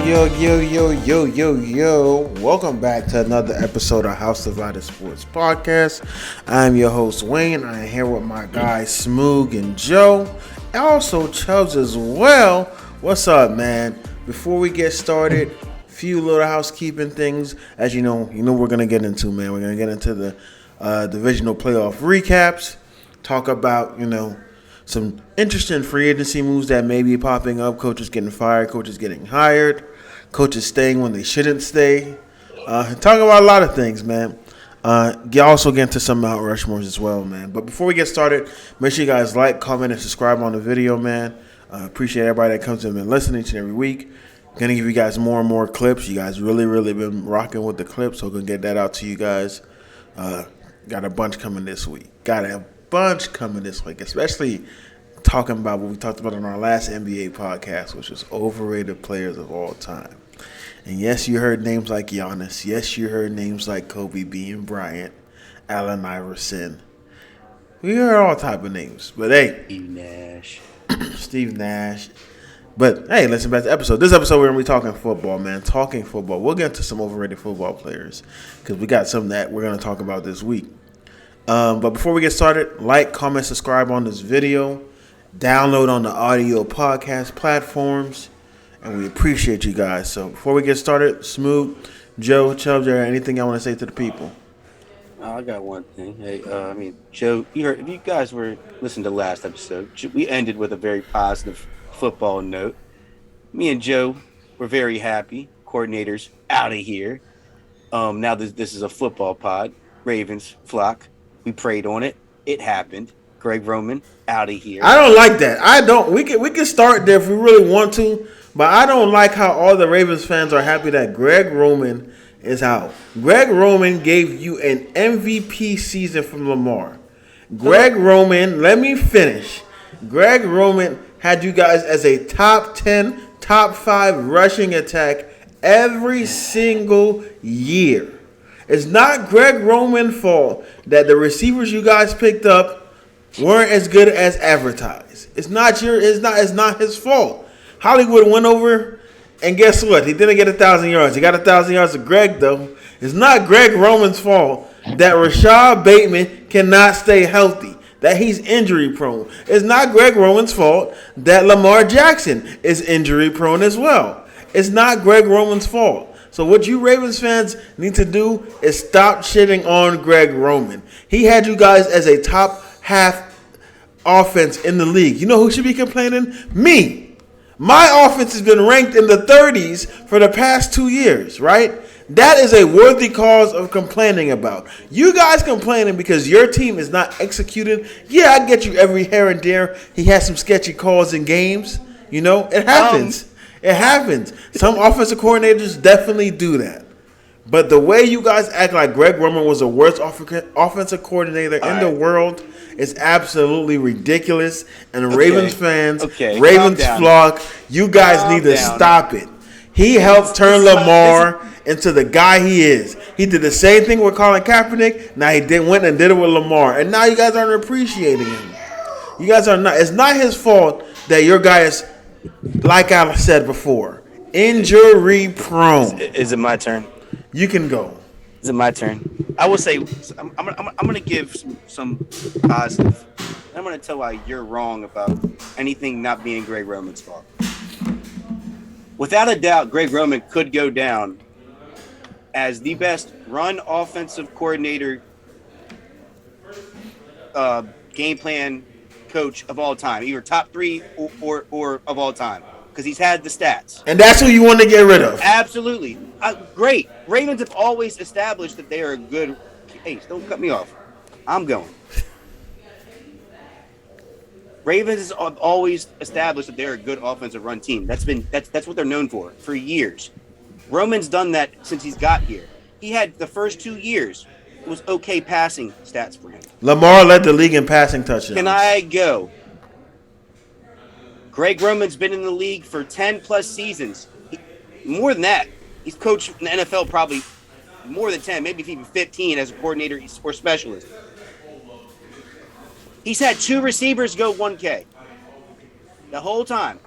Yo. Welcome back to another episode of hdsportspod podcast. I'm your host, Dwayne. I am here with my guys, Smoog and Joe. And also Chubbs as well. What's up, man? Before we get started, few little housekeeping things. As you know we're going to get into, man. We're going to get into the divisional playoff recaps. Talk about, some interesting free agency moves that may be popping up. Coaches getting fired, coaches getting hired, coaches staying when they shouldn't stay. Talk about a lot of things, man. Also get into some Mount Rushmores as well, man. But before we get started, make sure you guys like, comment, and subscribe on the video, man. Appreciate everybody that comes in and listening each and every week. Gonna give you guys more and more clips. You guys really been rocking with the clips, so gonna get that out to you guys. Got a bunch coming this week. Especially talking about what we talked about on our last NBA podcast, which was overrated players of all time. And yes, you heard names like Giannis. Yes, you heard names like Kobe Bean Bryant, Allen Iverson. We heard all type of names. But hey, Steve Nash. But hey, listen back to the episode. This episode we're gonna be talking football, man. Talking football. We'll get into some overrated football players because we got some that we're gonna talk about this week. But before we get started, like, comment, subscribe on this video, download on the audio podcast platforms, and we appreciate you guys. So before we get started, Smooth, Joe, Chubbs, anything I want to say to the people? I got one thing. Hey, Joe, if you guys were listening to last episode, we ended with a very positive football note. Me and Joe were very happy. Coordinators out of here. Now this is a football pod. Ravens flock. We prayed on it. It happened. Greg Roman out of here. I don't like that. I don't. We can start there if we really want to, but I don't like how all the Ravens fans are happy that Greg Roman is out. Greg Roman gave you an MVP season from Lamar. Greg Roman, let me finish. Greg Roman had you guys as a top 10, top 5 rushing attack every single year. It's not Greg Roman's fault that the receivers you guys picked up weren't as good as advertised. It's not his fault. Hollywood went over, and guess what? He didn't get 1,000 yards. He got 1,000 yards of Greg, though. It's not Greg Roman's fault that Rashad Bateman cannot stay healthy, that he's injury prone. It's not Greg Roman's fault that Lamar Jackson is injury prone as well. It's not Greg Roman's fault. So what you Ravens fans need to do is stop shitting on Greg Roman. He had you guys as a top half offense in the league. You know who should be complaining? Me. My offense has been ranked in the 30s for the past 2 years, right? That is a worthy cause of complaining about. You guys complaining because your team is not executing. Yeah, I get you every here and there. He has some sketchy calls in games. It happens. It happens. Some offensive coordinators definitely do that. But the way you guys act like Greg Roman was the worst offensive coordinator in the world is absolutely ridiculous. And Ravens fans, Ravens flock, you guys need to stop it. He helped turn Lamar into the guy he is. He did the same thing with Colin Kaepernick. Now he went and did it with Lamar. And now you guys aren't appreciating him. You guys are not. It's not his fault that your guy is, like I said before, injury prone. Is it my turn? You can go. Is it my turn? I will say I'm going to give some positive. I'm going to tell why you're wrong about anything not being Greg Roman's fault. Without a doubt, Greg Roman could go down as the best run offensive coordinator, game plan coach of all time, either top 3 or of all time, because he's had the stats. And that's who you want to get rid of. Absolutely. Great. Ravens have always established that they are a good. Hey, don't cut me off. I'm going. Ravens have always established that they're a good offensive run team. That's what they're known for years. Roman's done that since he's got here. He had the first 2 years. It was okay passing stats for him. Lamar led the league in passing touchdowns. Can I go? Greg Roman's been in the league for 10-plus seasons. More than that. He's coached in the NFL probably more than 10, maybe even 15 as a coordinator or specialist. He's had 2 receivers go 1K the whole time.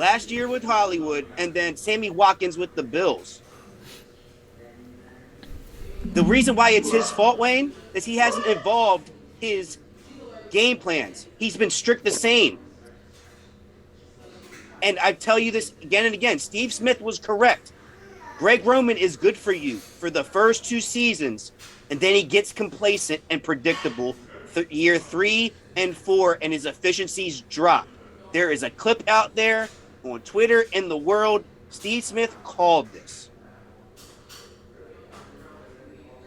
last year with Hollywood, and then Sammy Watkins with the Bills. The reason why it's his fault, Wayne, is he hasn't evolved his game plans. He's been strict the same. And I tell you this again and again, Steve Smith was correct. Greg Roman is good for you for the first 2 seasons, and then he gets complacent and predictable year 3 and 4, and his efficiencies drop. There is a clip out there on Twitter in the world. Steve Smith called this.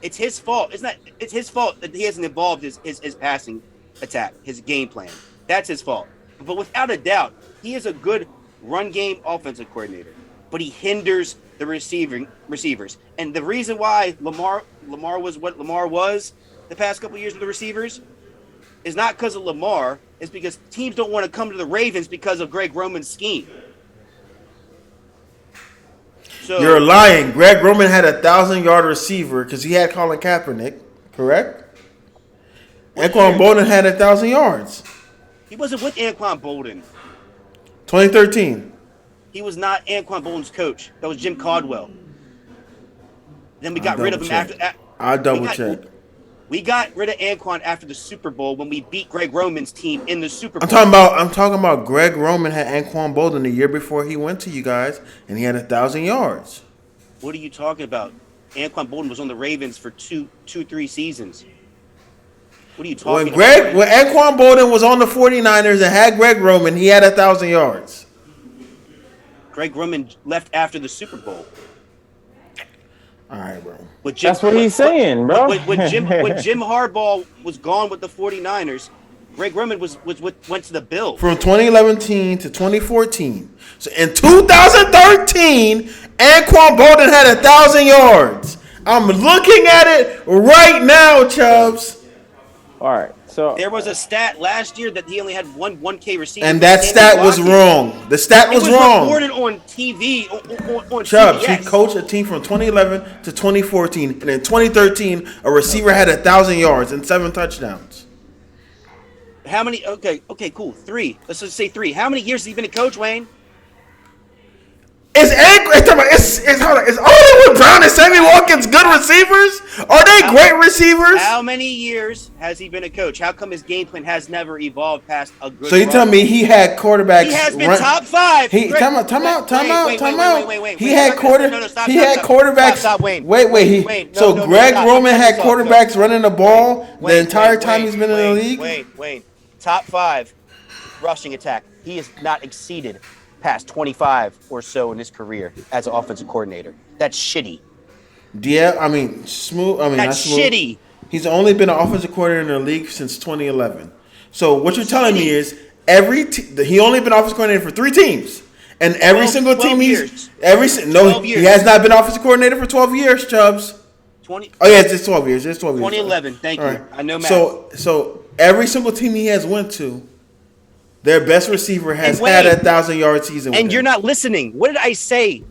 It's his fault. It's his fault that he hasn't evolved his passing attack, his game plan. That's his fault. But without a doubt, he is a good run game offensive coordinator, but he hinders the receivers. And the reason why Lamar was what Lamar was the past couple of years with the receivers is not because of Lamar. It's because teams don't want to come to the Ravens because of Greg Roman's scheme. So, you're lying. Greg Roman had a 1,000-yard receiver because he had Colin Kaepernick, correct? Anquan Bolden had 1,000 yards. He wasn't with Anquan Bolden. 2013. He was not Anquan Bolden's coach. That was Jim Caldwell. Then we got rid of him after. I'll double check. We got rid of Anquan after the Super Bowl when we beat Greg Roman's team in the Super Bowl. I'm talking about Greg Roman had Anquan Bolden the year before he went to you guys, and he had 1,000 yards. What are you talking about? Anquan Bolden was on the Ravens for 3 seasons. What are you talking about? When Anquan Bolden was on the 49ers and had Greg Roman, he had 1,000 yards. Greg Roman left after the Super Bowl. All right, bro. That's what he's saying, bro. When Jim Harbaugh was gone with the 49ers, Greg Roman went to the Bills. From 2011 to 2014. So in 2013, Anquan Bolden had 1,000 yards. I'm looking at it right now, Chubbs. All right. So there was a stat last year that he only had one 1K receiver. And that stat was wrong. The stat was wrong. It was reported on TV. On Chubbs, CBS. he coached a team from 2011 to 2014. And in 2013, a receiver had 1,000 yards and 7 touchdowns. How many? Okay, cool. 3. Let's just say 3. How many years has he been a coach, Wayne? Is Hollywood Brown and Sammy Watkins good receivers? Are they great receivers? How many years has he been a coach? How come his game plan has never evolved past a good? So you tell me he had quarterbacks. He has been top 5. Time out. Wait. He had quarterbacks. Stop, Wayne. Wait. So Greg Roman had quarterbacks running the ball the entire time he's been in the league. Wait. Top 5 rushing attack. He has not exceeded past 25 or so in his career as an offensive coordinator. That's shitty. Yeah, I mean, smooth. I mean, that's shitty. He's only been an offensive coordinator in the league since 2011. So what you're telling me is he only been offensive coordinator for 3 teams, and every single team he has not been offensive coordinator for 12 years, Chubbs. 20. Oh yeah, it's 12 years. It's 12 years. 2011. Thank you. Right. I know math. So every single team he has went to, their best receiver has had 1,000-yard season. And you're not listening. What did I say?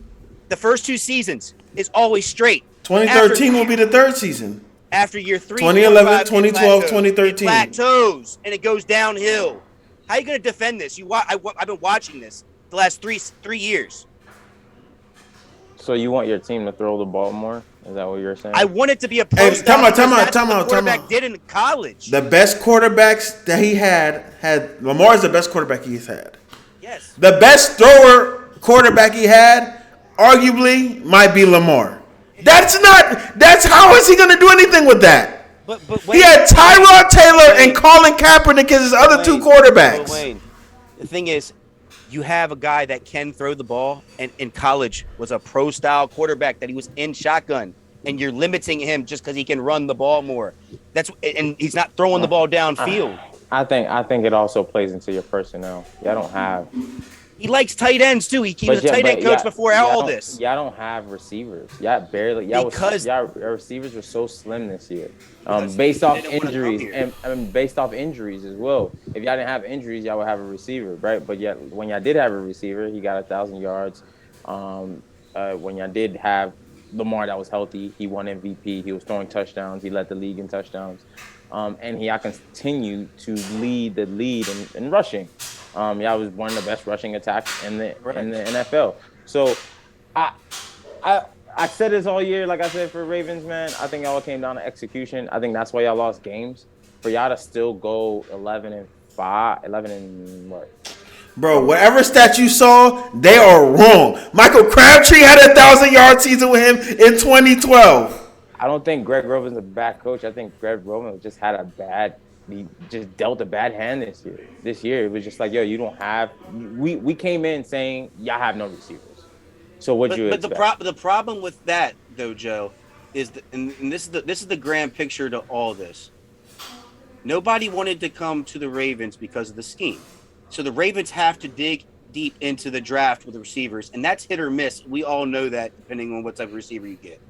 The first 2 seasons is always straight. 2013 will be the 3rd season. After year 3, 2011, 2012, 2013. It plateaus and it goes downhill. How are you going to defend this? I've been watching this the last 3 years. So you want your team to throw the ball more? Is that what you're saying? I want it to be a pro style. Time out. Quarterback did in college. The best quarterbacks that he had Lamar's the best quarterback he's had. Yes. The best thrower quarterback he had, arguably, might be Lamar. That's how is he going to do anything with that? But he had Tyrod Taylor and Colin Kaepernick as his other 2 quarterbacks. Wayne, the thing is, you have a guy that can throw the ball, and in college was a pro-style quarterback that he was in shotgun, and you're limiting him just because he can run the ball more. And he's not throwing the ball downfield. I think it also plays into your personnel. Y'all don't have. He likes tight ends too. He was a tight end coach before all this. Y'all don't have receivers. Y'all barely. Y'all receivers were so slim this year. Based off injuries and based off injuries as well. If y'all didn't have injuries, y'all would have a receiver, right? But yet when y'all did have a receiver, he got 1,000 yards. When y'all did have Lamar that was healthy, he won MVP. He was throwing touchdowns. He led the league in touchdowns. And he continued to lead the lead in rushing. Y'all was one of the best rushing attacks in the NFL. So, I said this all year. Like I said for Ravens, man, I think y'all came down to execution. I think that's why y'all lost games. For y'all to still go 11-5, 11 and what? Bro, whatever stat you saw, they are wrong. Michael Crabtree had a 1,000-yard season with him in 2012. I don't think Greg Roman's a bad coach. I think Greg Roman just had he just dealt a bad hand this year. This year, it was just like, yo, you don't have. We came in saying y'all have no receivers. So what you expect? But the problem with that though, Joe, is and this is the grand picture to all this. Nobody wanted to come to the Ravens because of the scheme. So the Ravens have to dig deep into the draft with the receivers, and that's hit or miss. We all know that, depending on what type of receiver you get.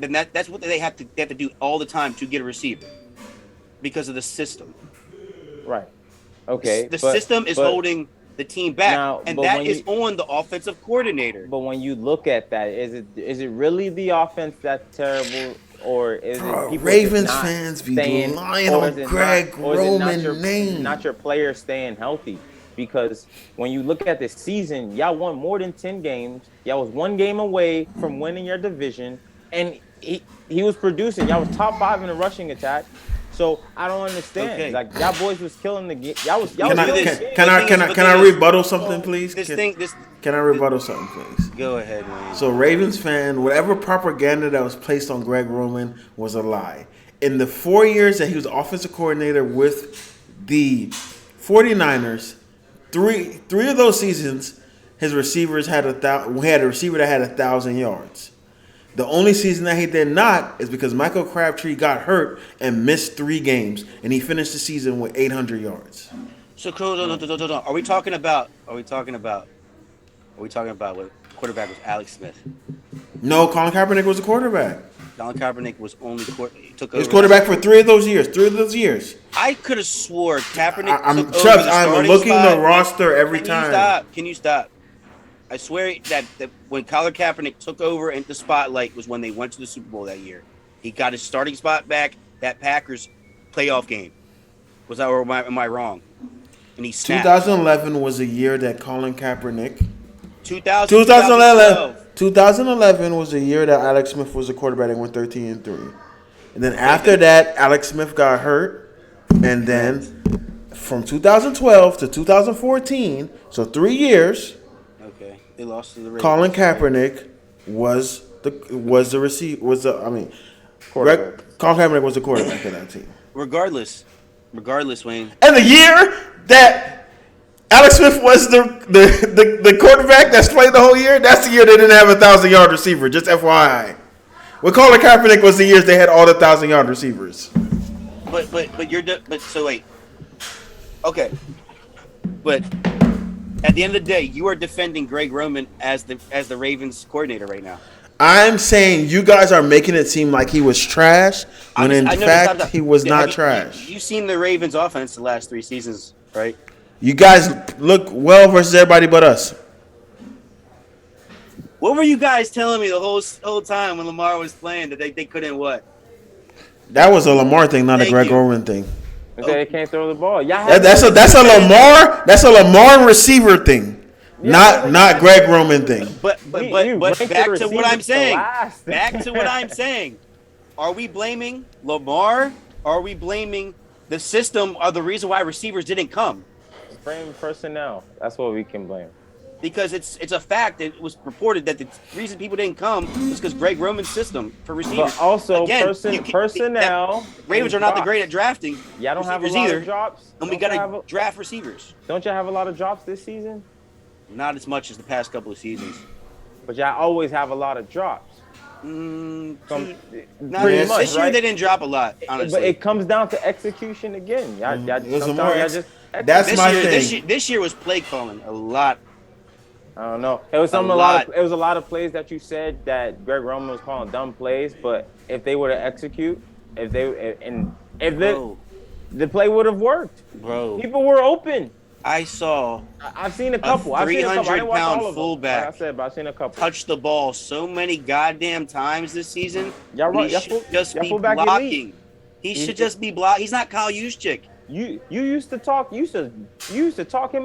Then that's what they have to do all the time to get a receiver, because of the system. Right. Okay. The system is holding the team back, now, and that is on the offensive coordinator. But when you look at that, is it really the offense that's terrible? Or is it people Ravens fans be lying on Greg Roman's name? Not your players staying healthy. Because when you look at this season, y'all won more than 10 games. Y'all was 1 game away from winning your division. And he was producing. Y'all was top 5 in the rushing attack. So I don't understand. Okay. Like y'all boys was killing the game. Can I rebuttal something, please? Can I rebuttal something, please? Go ahead, man. So Ravens fan, whatever propaganda that was placed on Greg Roman was a lie. In the 4 years that he was offensive coordinator with the 49ers, three of those seasons, his receivers had we had a receiver that had 1,000 yards. The only season that he did not is because Michael Crabtree got hurt and missed 3 games, and he finished the season with 800 yards. So, are we talking about what quarterback was Alex Smith? No, Colin Kaepernick was the quarterback. Colin Kaepernick was only took over. He was quarterback for 3 of those years. I could have swore Kaepernick I'm looking the roster every time. Can you stop? I swear that when Colin Kaepernick took over in the spotlight was when they went to the Super Bowl that year. He got his starting spot back. That Packers playoff game. Was that, or am I wrong? And he snapped. 2011 was a year that Colin Kaepernick. 2011 was the year that Alex Smith was the quarterback and went 13-3. And then after that, Alex Smith got hurt. And then from 2012 to 2014, so 3 years. They lost to the Ravens. Colin Kaepernick was the Colin Kaepernick was the quarterback of that team. Regardless, Wayne. And the year that Alex Smith was the quarterback that's played the whole year, that's the year they didn't have a 1,000-yard receiver. Just FYI. When Colin Kaepernick was the years they had all the 1,000-yard receivers. So wait. Okay. But at the end of the day, you are defending Greg Roman as the Ravens coordinator right now. I'm saying you guys are making it seem like he was trash, when in fact he was not trash. You've seen the Ravens offense the last 3 seasons, right? You guys look well versus everybody but us. What were you guys telling me the whole time when Lamar was playing that they couldn't what? That was a Lamar thing, not a Greg Roman thing. They can't throw the ball. That's a Lamar receiver thing, not Greg Roman thing. But back to what I'm saying. Back to what I'm saying. Are we blaming Lamar? Are we blaming the system? Are the reason why receivers didn't come? Blame personnel. That's what we can blame. Because it's a fact. It was reported that the reason people didn't come was because Greg Roman's system for receivers. But also, again, personnel. Ravens are not the great at drafting. Y'all don't have a lot of drops. And we got to draft receivers. Don't y'all have a lot of drops this season? Not as much as the past couple of seasons. But y'all always have a lot of drops. Pretty much, this year right? They didn't drop a lot, honestly. But it comes down to execution again. That's my thing. This year was play calling a lot. I don't know. It was a lot of plays that you said that Greg Roman was calling dumb plays, but if they were to execute, if the play would have worked. Bro. People were open. I've seen a couple. 300-pound fullback. Like I said, but I've seen a couple. Touch the ball so many goddamn times this season. Y'all right. He should just be blocking. He should just be blocking. He's not Kyle Juszczyk. You used to talk him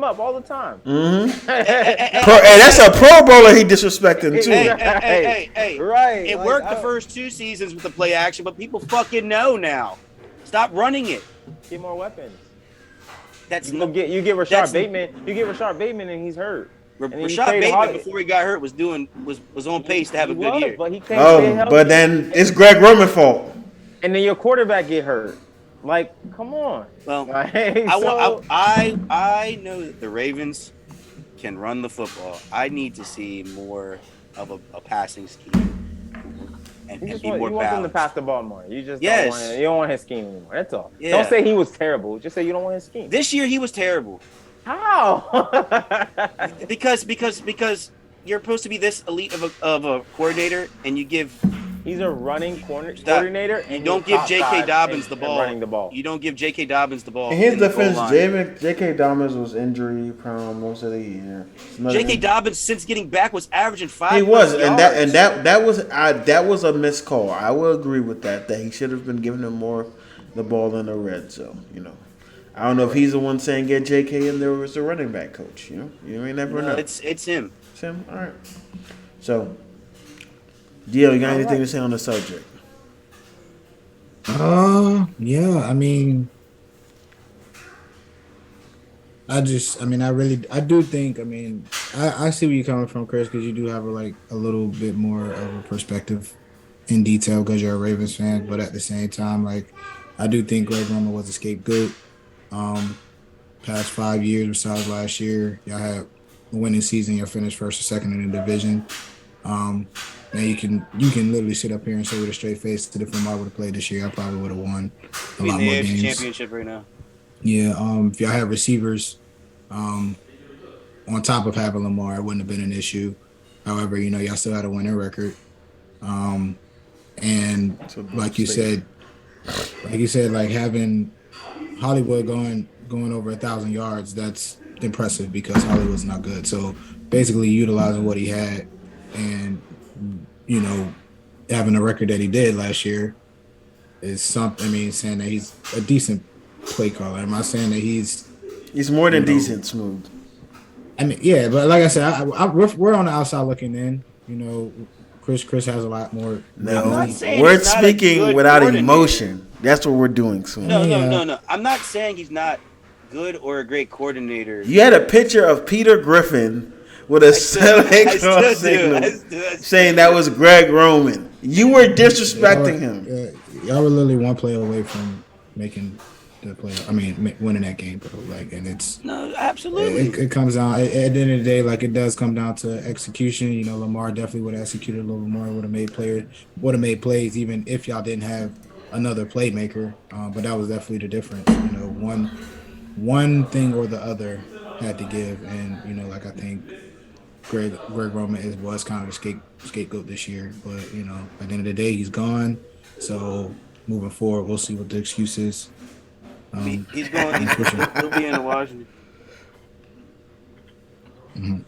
up all the time. Mm-hmm. Hey, that's a Pro Bowler he disrespecting too. Hey. Right. It worked the first 2 seasons with the play action, but people fucking know now. Stop running it. Get more weapons. You get Rashard Bateman. You get Rashard Bateman and he's hurt. Rashard Bateman before he got hurt was on pace to have a good year. But he can't stay healthy. But then it's Greg Roman's fault. And then your quarterback get hurt. Like, come on. Well, I know that the Ravens can run the football. I need to see more of a passing scheme and be more balanced. You want them to pass the ball more. You just don't want his scheme anymore. That's all. Yeah. Don't say he was terrible. Just say you don't want his scheme. This year he was terrible. How? because you're supposed to be this elite of a coordinator, and you give. He's a running coordinator, and you don't give J.K. Dobbins the ball. Running the ball. You don't give J.K. Dobbins the ball. In his defense, J.K. Dobbins was injury prone most of the year. J.K. Dobbins, since getting back, was averaging 5. He was, yards. that was a missed call. I will agree with that. That he should have been giving him more the ball in the red. So I don't know if he's the one saying get J.K. in there as the running back coach. You may never know. It's him. It's him. All right. So. Dio, you got anything to say on the subject? Yeah. I mean, I do think. I mean, I see where you're coming from, Chris, because you do have a little bit more of a perspective in detail because you're a Ravens fan. But at the same time, I do think Greg Roman was a scapegoat. Past 5 years besides last year, y'all had a winning season. Y'all finished first or second in the division. Now you can literally sit up here and say with a straight face that if Lamar would have played this year, I probably would have won a lot more games. Championship right now. Yeah. If y'all have receivers, on top of having Lamar, it wouldn't have been an issue. However, y'all still had a winning record. And like you said, having Hollywood going over 1,000 yards, that's impressive because Hollywood's not good. So basically utilizing what he had and having a record that he did last year is something. I mean, saying that he's a decent play caller. I'm not saying that he's more than decent, Smooth. I mean, yeah, but like I said, we're on the outside looking in. Chris has a lot more. No, we're speaking without emotion. That's what we're doing, Smooth. No. I'm not saying he's not good or a great coordinator. You had a picture of Peter Griffin with a signal saying that was Greg Roman. You were disrespecting him. Y'all were literally one play away from making the play. I mean, winning that game, bro. And it's absolutely. It comes down at the end of the day. It does come down to execution. Lamar definitely would have executed a little more. Would have made plays, even if y'all didn't have another playmaker. But that was definitely the difference. One thing or the other had to give, and I think Greg Roman was kind of a scapegoat this year, but at the end of the day, he's gone. So moving forward, we'll see what the excuse is. He's going. He'll be in Washington. Mm-hmm.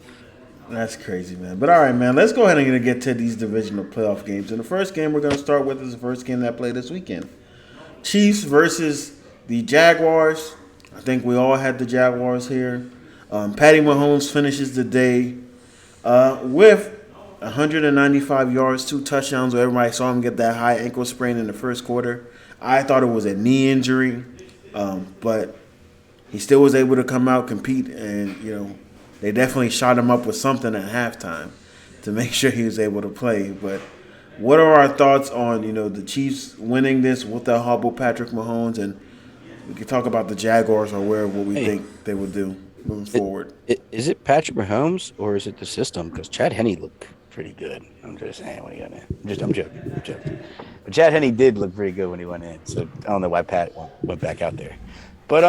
That's crazy, man. But all right, man. Let's go ahead and get to these divisional playoff games. And the first game we're going to start with is the first game that played this weekend: Chiefs versus the Jaguars. I think we all had the Jaguars here. Patty Mahomes finishes the day with 195 yards, 2 touchdowns. Everybody saw him get that high ankle sprain in the first quarter. I thought it was a knee injury, but he still was able to come out, compete, and, they definitely shot him up with something at halftime to make sure he was able to play. But what are our thoughts on, the Chiefs winning this with the humble Patrick Mahomes? And we can talk about the Jaguars or what we think they will do moving forward. Is it Patrick Mahomes or is it the system? Because Chad Henne looked pretty good. I'm just saying. I'm joking. But Chad Henne did look pretty good when he went in. So I don't know why Pat went back out there. But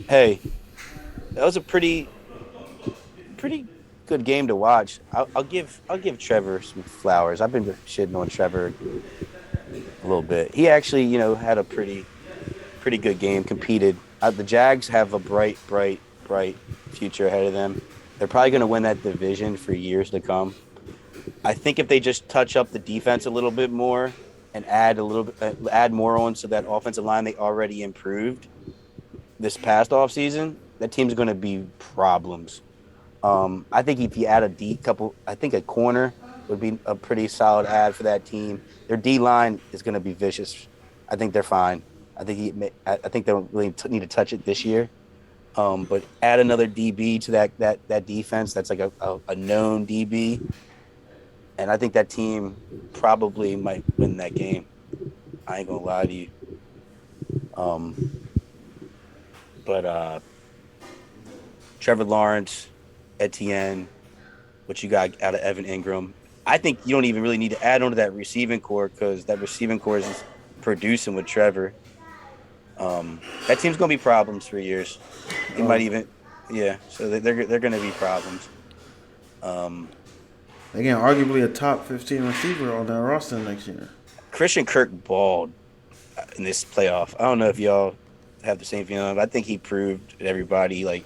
hey, that was a pretty good game to watch. I'll give Trevor some flowers. I've been shitting on Trevor a little bit. He actually, had a pretty good game, competed. The Jags have a bright future ahead of them. They're probably going to win that division for years to come. I think if they just touch up the defense a little bit more, and add a little bit, add more on to that offensive line they already improved this past offseason, that team's going to be problems. I think if you add I think a corner would be a pretty solid add for that team. Their D line is going to be vicious. I think they're fine. I think they don't really need to touch it this year. But add another DB to that defense. That's like a known DB, and I think that team probably might win that game. I ain't gonna lie to you. But Trevor Lawrence, Etienne, what you got out of Evan Ingram. I think you don't even really need to add on to that receiving core because that receiving core is producing with Trevor. That team's gonna be problems for years. They might even, yeah. So they're gonna be problems. Again, arguably a top 15 receiver on that roster next year. Christian Kirk balled in this playoff. I don't know if y'all have the same feeling, but I think he proved to everybody like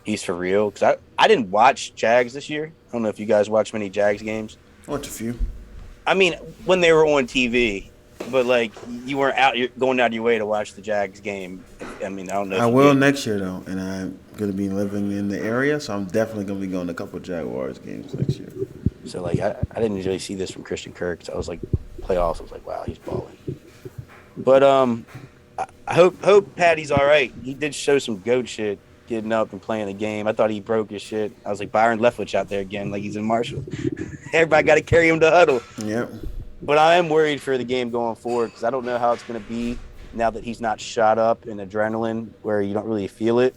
he's for real. Because I didn't watch Jags this year. I don't know if you guys watch many Jags games. Watch a few. I mean, when they were on TV, but like you weren't going out of your way to watch the Jags game. I mean, I don't know. I will next year though, and I'm gonna be living in the area, so I'm definitely gonna be going to a couple of Jaguars games next year. So like, I didn't really see this from Christian Kirk. So I was like, playoffs. I was like, wow, he's balling. But I hope Patty's all right. He did show some goat shit getting up and playing the game. I thought he broke his shit. I was like, Byron Leftwich out there again, like he's in Marshall. Everybody got to carry him to huddle. Yep. But I am worried for the game going forward because I don't know how it's going to be now that he's not shot up in adrenaline where you don't really feel it.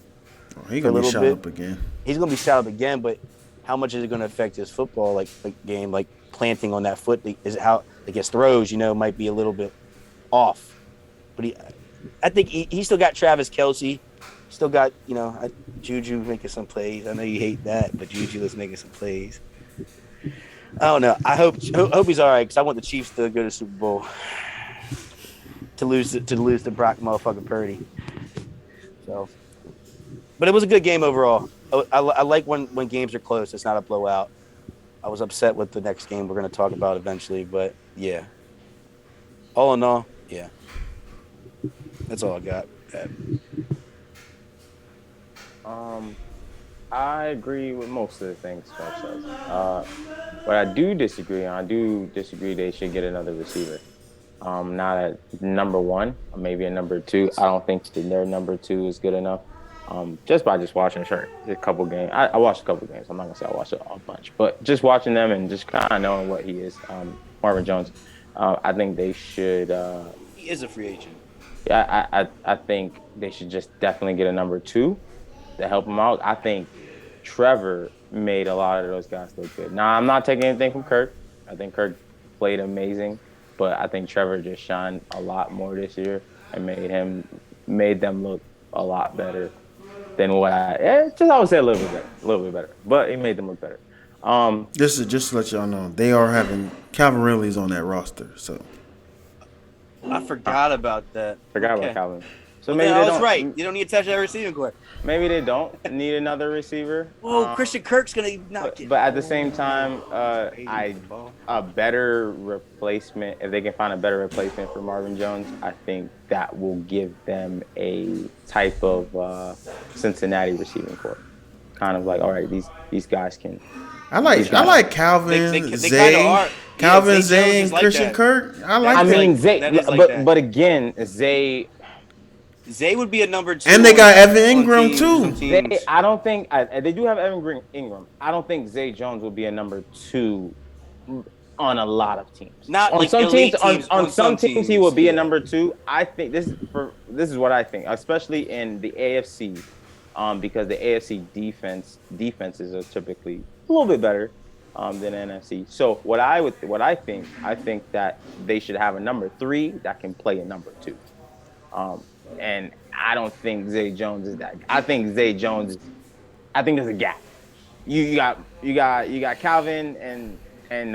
Oh, he's going to be shot up again. He's going to be shot up again, but how much is it going to affect his football game, like planting on that foot? Is it how like his throws, might be a little bit off. But I think he still got Travis Kelce. Still got, Juju making some plays. I know you hate that, but Juju is making some plays. I don't know. I hope he's all right because I want the Chiefs to go to the Super Bowl to lose to Brock motherfucking Purdy. So, but it was a good game overall. I like when games are close. It's not a blowout. I was upset with the next game we're going to talk about eventually, but yeah. All in all, yeah. That's all I got. I agree with most of the things Scott says. But I do disagree they should get another receiver. Not at number one, maybe a number two. I don't think their number two is good enough. Just by watching a couple games. I watched a couple games. I'm not going to say I watched a bunch. But just watching them and just kind of knowing what he is, Marvin Jones, I think they should... he is a free agent. Yeah, I think they should just definitely get a number two to help him out. I think Trevor made a lot of those guys look good. Now, I'm not taking anything from Kirk. I think Kirk played amazing, but I think Trevor just shined a lot more this year and made them look a lot better than what I would say a little bit better. But he made them look better. Just to let y'all know, they are having Calvin Ridley's on that roster, so. I forgot about that. About Calvin. So maybe I was right. You don't need to touch that receiving core. Maybe they don't need another receiver. Whoa, Christian Kirk's gonna not get. But at the same time, a better replacement. If they can find a better replacement for Marvin Jones, I think that will give them a type of Cincinnati receiving core. Kind of like, all right, these guys can. I like Calvin, Zay. Calvin, Zay, and Christian Kirk. I mean, Zay, but again, Zay would be a number two. And they got Evan Ingram, too. I don't think they do have Evan Ingram. I don't think Zay Jones will be a number two on a lot of teams. Not on like some teams. On some teams, he will be a number two. I think this is what I think, especially in the AFC, because the AFC defenses are typically a little bit better than NFC. So I think that they should have a number three that can play a number two. And I don't think Zay Jones is that. I think Zay Jones I think there's a gap. You got Calvin and then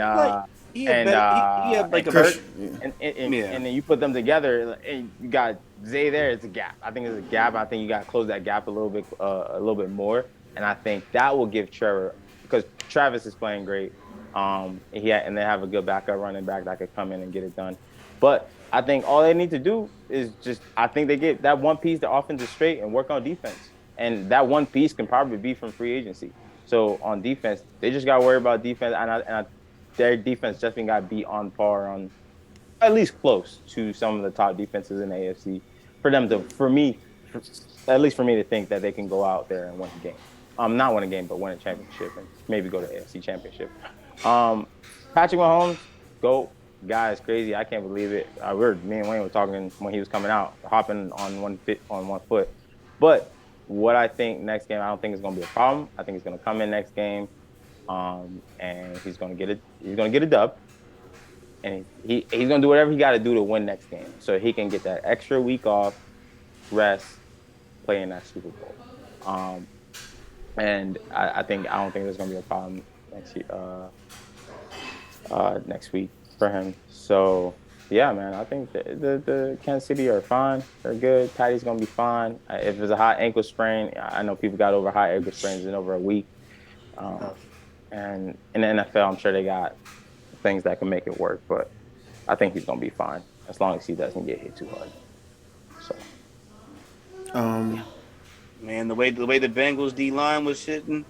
you put them together and you got Zay there. It's a gap. I think there's a gap. I think you got to close that gap a little bit more. And I think that will give Trevor, because Travis is playing great. And they have a good backup running back that could come in and get it done. But I think all they need to do is I think they get that one piece, the offense is straight, and work on defense. And that one piece can probably be from free agency. So on defense, they just got to worry about defense, their defense definitely got to be on par, on at least close to some of the top defenses in the AFC for them to, at least for me to think that they can go out there and win a game. Not win a game, but win a championship and maybe go to the AFC Championship. Patrick Mahomes, GOAT. Guy is crazy. I can't believe it. Me and Wayne were talking when he was coming out, hopping on one foot. But what I think next game, I don't think it's going to be a problem. I think he's going to come in next game, and he's going to get it. He's going to get a dub, and he's going to do whatever he got to do to win next game, so he can get that extra week off, rest, play in that Super Bowl. And I don't think there's going to be a problem next week for him. So yeah, man, I think the Kansas City are fine. They're good. Patty's gonna be fine. If there's a high ankle sprain, I know people got over high ankle sprains in over a week. And in the NFL, I'm sure they got things that can make it work. But I think he's gonna be fine as long as he doesn't get hit too hard. So, man, the way the Bengals D line was sitting.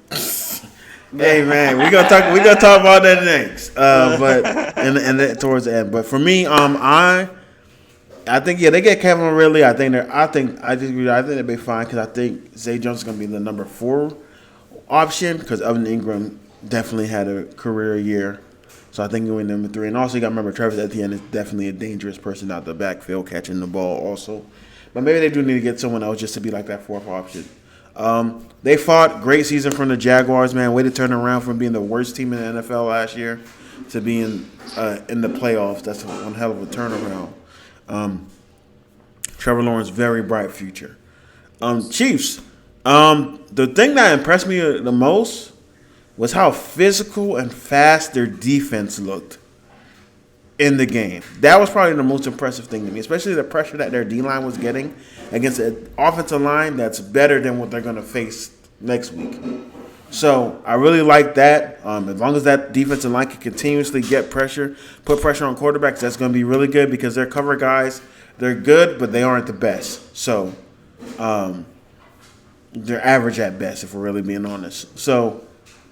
Hey man, we gonna talk about that next. But and towards the end. But for me, I think they get Kevin Ridley. I think they'll be fine because I think Zay Jones is gonna be the number 4 option because Evan Ingram definitely had a career year. So I think going number 3. And also you got to remember Travis Etienne is definitely a dangerous person out the backfield catching the ball also. But maybe they do need to get someone else just to be like that 4th option. They fought. Great season from the Jaguars, man. Way to turn around from being the worst team in the NFL last year to being in the playoffs. That's one hell of a turnaround. Trevor Lawrence, very bright future. Chiefs. The thing that impressed me the most was how physical and fast their defense looked in the game. That was probably the most impressive thing to me, especially the pressure that their D-line was getting against an offensive line that's better than what they're going to face next week. So I really like that. As long as that defensive line can continuously get pressure, put pressure on quarterbacks, that's going to be really good because their cover guys, they're good, but they aren't the best. So they're average at best, if we're really being honest. So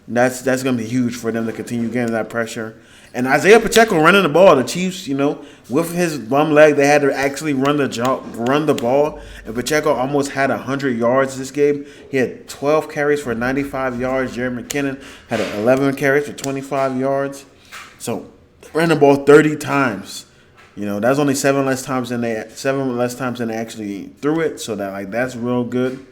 that's going to be huge for them to continue getting that pressure. And Isaiah Pacheco running the ball, the Chiefs, with his bum leg, they had to actually run the ball. And Pacheco almost had 100 yards this game. He had 12 carries for 95 yards. Jerry McKinnon had 11 carries for 25 yards. So ran the ball 30 times. That's only 7 less times than they actually threw it. So that's real good.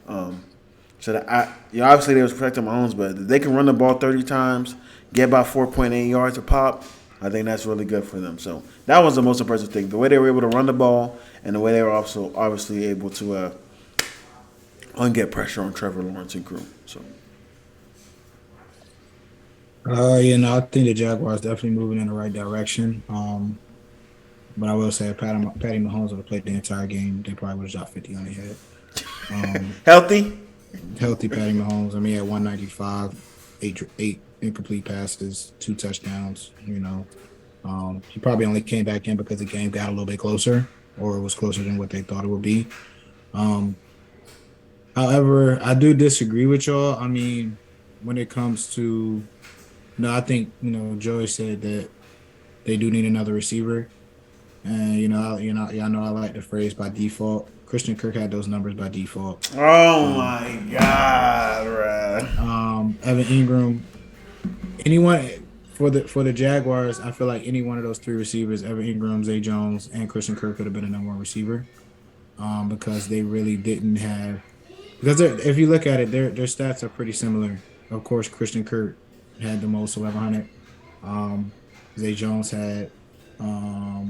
Obviously they was protecting Mahomes, but if they can run the ball 30 times, get about 4.8 yards a pop, I think that's really good for them. So that was the most impressive thing. The way they were able to run the ball and the way they were also obviously able to get pressure on Trevor Lawrence and crew. So. I think the Jaguars definitely moving in the right direction. But I will say if Patty Mahomes would have played the entire game, they probably would have dropped 50 on their head. Healthy Patty Mahomes. He had 195, 8 incomplete passes, 2 touchdowns. He probably only came back in because the game got a little bit closer, or it was closer than what they thought it would be. However, I do disagree with y'all. When it comes to, I think Joey said that they do need another receiver, and y'all know I like the phrase by default. Christian Kirk had those numbers by default. Oh my God, bro. Evan Ingram. Anyone for the Jaguars, I feel like any one of those 3 receivers, Evan Ingram, Zay Jones, and Christian Kirk could have been a number 1 receiver, because they really didn't have. Because if you look at it, their stats are pretty similar. Of course, Christian Kirk had the most, 1,100. Zay Jones had a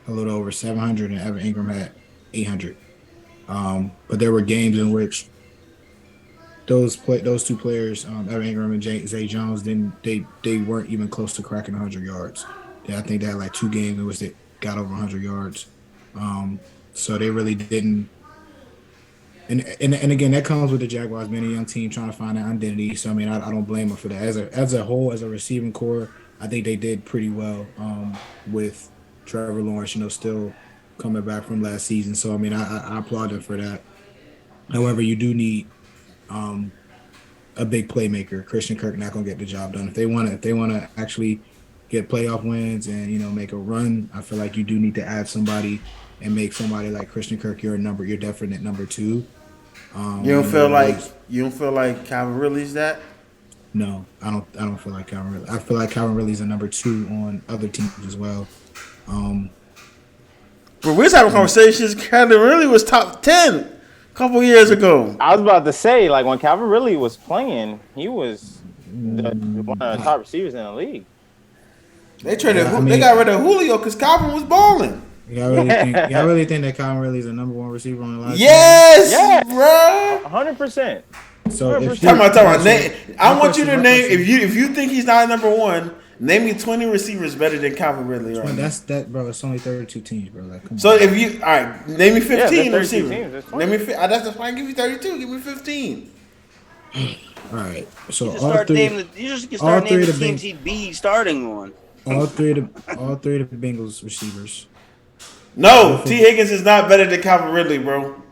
little over 700, and Evan Ingram had 800. But there were games in which those 2 players, Evan Ingram and Zay Jones, they weren't even close to cracking 100 yards. I think they had like 2 games in which they got over 100 yards. So they really didn't And again, that comes with the Jaguars being a young team trying to find an identity. So I mean, I don't blame them for that. As a whole, as a receiving core, I think they did pretty well with Trevor Lawrence, still coming back from last season. So I mean, I applaud them for that. However, you do need um, a big playmaker. Christian Kirk not gonna get the job done. If they wanna actually get playoff wins and make a run, I feel like you do need to add somebody and make somebody like Christian Kirk your definite number two. You don't feel like Calvin Ridley's that? No, I don't feel like Calvin Ridley. I feel like Calvin Ridley's a number two on other teams as well. But we're having conversations. Calvin Ridley was top 10 a couple years ago. I was about to say, like, when Calvin Ridley was playing, he was one of the top receivers in the league. They got rid of Julio because Calvin was balling. Y'all really think that Calvin Ridley is the number one receiver on the line? Yes, bro. 100%. So I want you to name if you think he's not number one. Name me 20 receivers better than Calvin Ridley. Right? Bro. It's only 32 teams, bro. Like, come so on. if you all right, name me 15 receivers. Name me. That's why I give you 32. Give me 15. All right. So you just naming the teams he'd be starting on. All three of the Bengals receivers. No, T. Higgins is not better than Calvin Ridley, bro.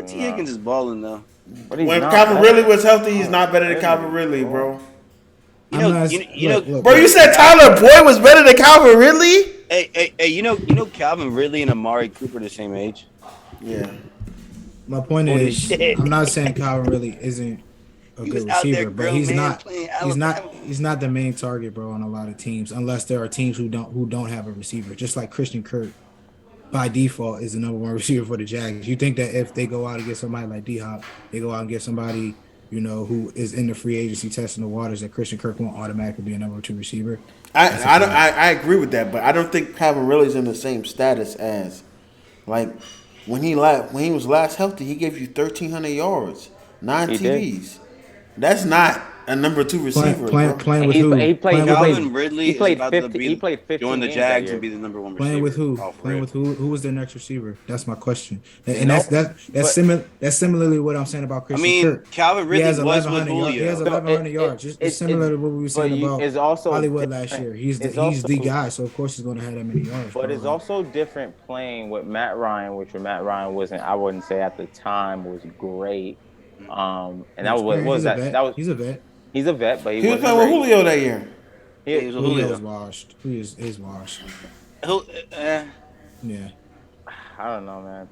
T. Higgins is balling though. When Calvin Ridley was healthy, he's not better than Calvin Ridley, bro. Look, bro, you said Tyler Boyd was better than Calvin Ridley? Hey, you know Calvin Ridley and Amari Cooper the same age? Yeah. My point is, I'm not saying Calvin Ridley isn't a good receiver, but he's not the main target, bro, on a lot of teams, unless there are teams who don't have a receiver. Just like Christian Kirk, by default, is the number one receiver for the Jags. You think that if they go out and get somebody like D-Hop, they go out and get somebody who is in the free agency testing the waters, that Christian Kirk won't automatically be a number two receiver? I agree with that, but I don't think Calvin Ridley's in the same status as, like, when he was last healthy, he gave you 1,300 yards, 9 TDs. That's not a number two receiver. Playing with who? Calvin Ridley played is about 50, to be he played 15 join the Jags and be the number one receiver. Playing with who? Playing with who? Who was their next receiver? That's my question. And that's similarly what I'm saying about Christian Kirk. Calvin Ridley was with Julio. He has 1,100 yards. It's similar to what we were saying about Hollywood last year. He's the guy, so of course he's going to have that many yards. But it's also different playing with Matt Ryan, which Matt Ryan wasn't. I wouldn't say at the time was great. And that was that was he's a vet. He's a vet, but he was playing with Julio that year. Julio's washed. He is washed. Yeah. I don't know, man.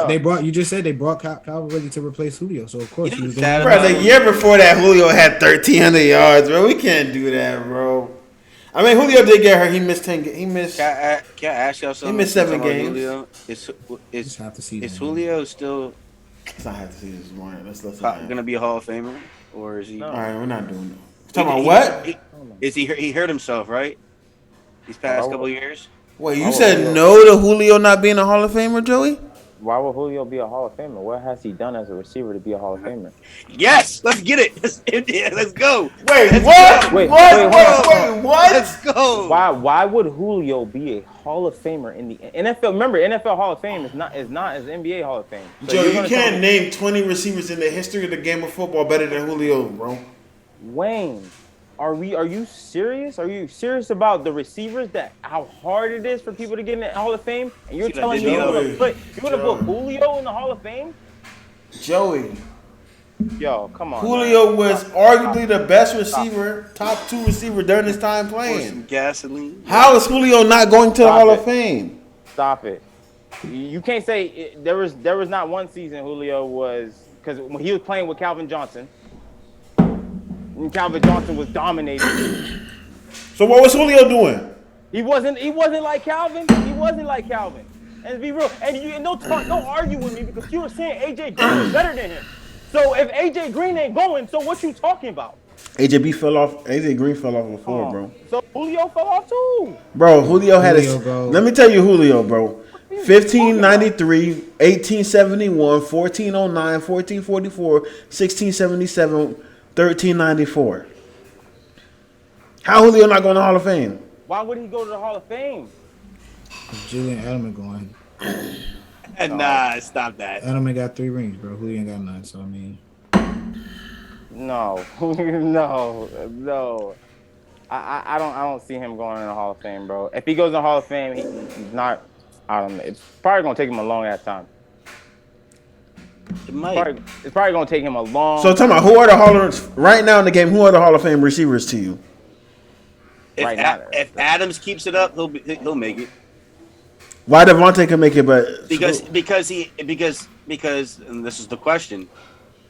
They brought. You just said they brought Calvin Ridley to replace Julio, so of course he was going. Bro, the year before that, Julio had 1,300 yards, bro. We can't do that, bro. I mean, Julio did get hurt. He missed 10. He missed. Can I ask y'all something? He missed 7 games. Julio? Is Julio still? Let's not have to see this morning. Let's gonna be a Hall of Famer, or is he? All right, we're not doing that. Talking about what? Is he? He hurt himself, right? These past couple years. Wait, you said no to Julio not being a Hall of Famer, Joey? Why would Julio be a Hall of Famer? What has he done as a receiver to be a Hall of Famer? Yes, let's get it. Let's go. Wait, let's what? Go. Wait, what? Let's go. Why would Julio be a Hall of Famer in the NFL? Remember, NFL Hall of Fame is not as NBA Hall of Fame. So Joe, you can't name 20 receivers in the history of the game of football better than Julio, bro. Wayne, are you serious? Are you serious about the receivers, how hard it is for people to get in the Hall of Fame? And you're telling me you're gonna put Julio in the Hall of Fame? Joey. Yo, come on. Julio man. was arguably the best receiver, top 2 receiver during his time playing. Some gasoline. How is Julio not going to the Hall of Fame? Stop it. You can't say there was not one season Julio was, because when he was playing with Calvin Johnson, and Calvin Johnson was dominating. So what was Julio doing? He wasn't like Calvin. He wasn't like Calvin. And to be real, and don't argue with me, because you were saying AJ Green was better than him. So if AJ Green ain't going, so what you talking about? AJ Green fell off before, bro. So Julio fell off too. Bro, Julio had let me tell you Julio, bro. 1593, 1871, 1409, 1444, 1677, 1394. How Julio not going to the Hall of Fame? Why would he go to the Hall of Fame? Julian Edelman going. Nah, stop that. Edelman got 3 rings, bro. Julio ain't got none. So I mean, No. I don't see him going in the Hall of Fame, bro. If he goes in the Hall of Fame, he's not. I don't know. It's probably gonna take him a long ass time. It's probably gonna take him a long. So tell me, who are the right now in the game? Who are the Hall of Fame receivers to you? If Adams keeps it up, he'll make it. Why Devontae can make it, but because and this is the question.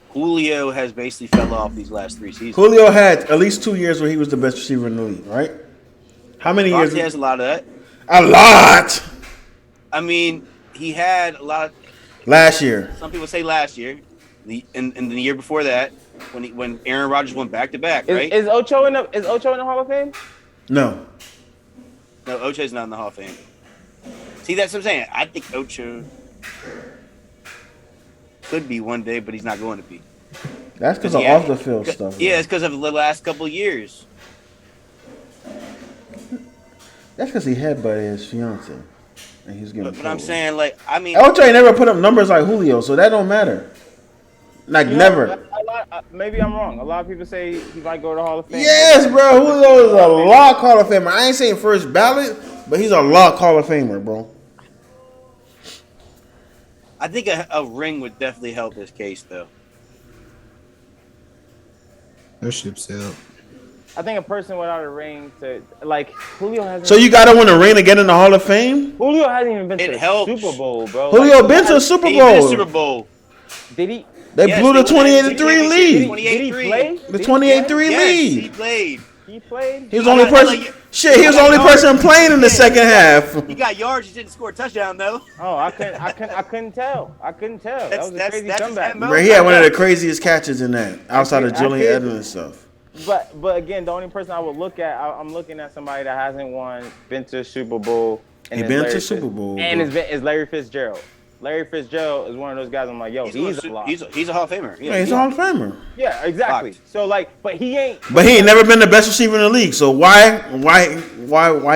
Julio has basically fell off these last 3 seasons. Julio had at least 2 years where he was the best receiver in the league, right? How many years? He has a lot of that. A lot. I mean, he had a lot. Last year. Some people say last year, and the year before that, when Aaron Rodgers went back to back, right? Is Ocho in the Hall of Fame? No. No, Ocho's not in the Hall of Fame. See, that's what I'm saying. I think Ocho could be one day, but he's not going to be. That's because of off the field stuff. Yeah, it's because of the last couple of years. That's because he headbutted his fiance, and he's getting. But I'm saying, like, I mean, Ocho ain't never put up numbers like Julio, so that don't matter. Like never. Maybe I'm wrong. A lot of people say he might go to the Hall of Fame. Yes, bro. Julio is a lock Hall of Famer. I ain't saying first ballot, but he's a lock Hall of Famer, bro. I think a ring would definitely help his case, though. that ship sailed. I think a person without a ring to like Julio hasn't. So you gotta win a ring to get in the Hall of Fame? Julio hasn't even been to the helps. Super Bowl, bro. Julio been to the Super He's been to Bowl. Super Bowl. Did he? They blew the 28-3 lead. Did he play? The 28-3 lead. He played. He played. He was the only person. He was the only person playing in the second half. He got yards. He didn't score a touchdown though. Oh, I couldn't tell. That was a crazy comeback. Bro, he had one of the craziest catches in that, outside of Julian Edmonds stuff. But again, the only person I would look at, I'm looking at somebody that hasn't been to a Super Bowl. He been to Super Bowl. And is Larry Fitzgerald. Larry Fitzgerald is one of those guys. I'm like, yo, he's a lock. He's a Hall of Famer. Yeah, he's a Hall of Famer. Yeah, exactly. Locked. So like, but he ain't. But he ain't never been the best receiver in the league. So why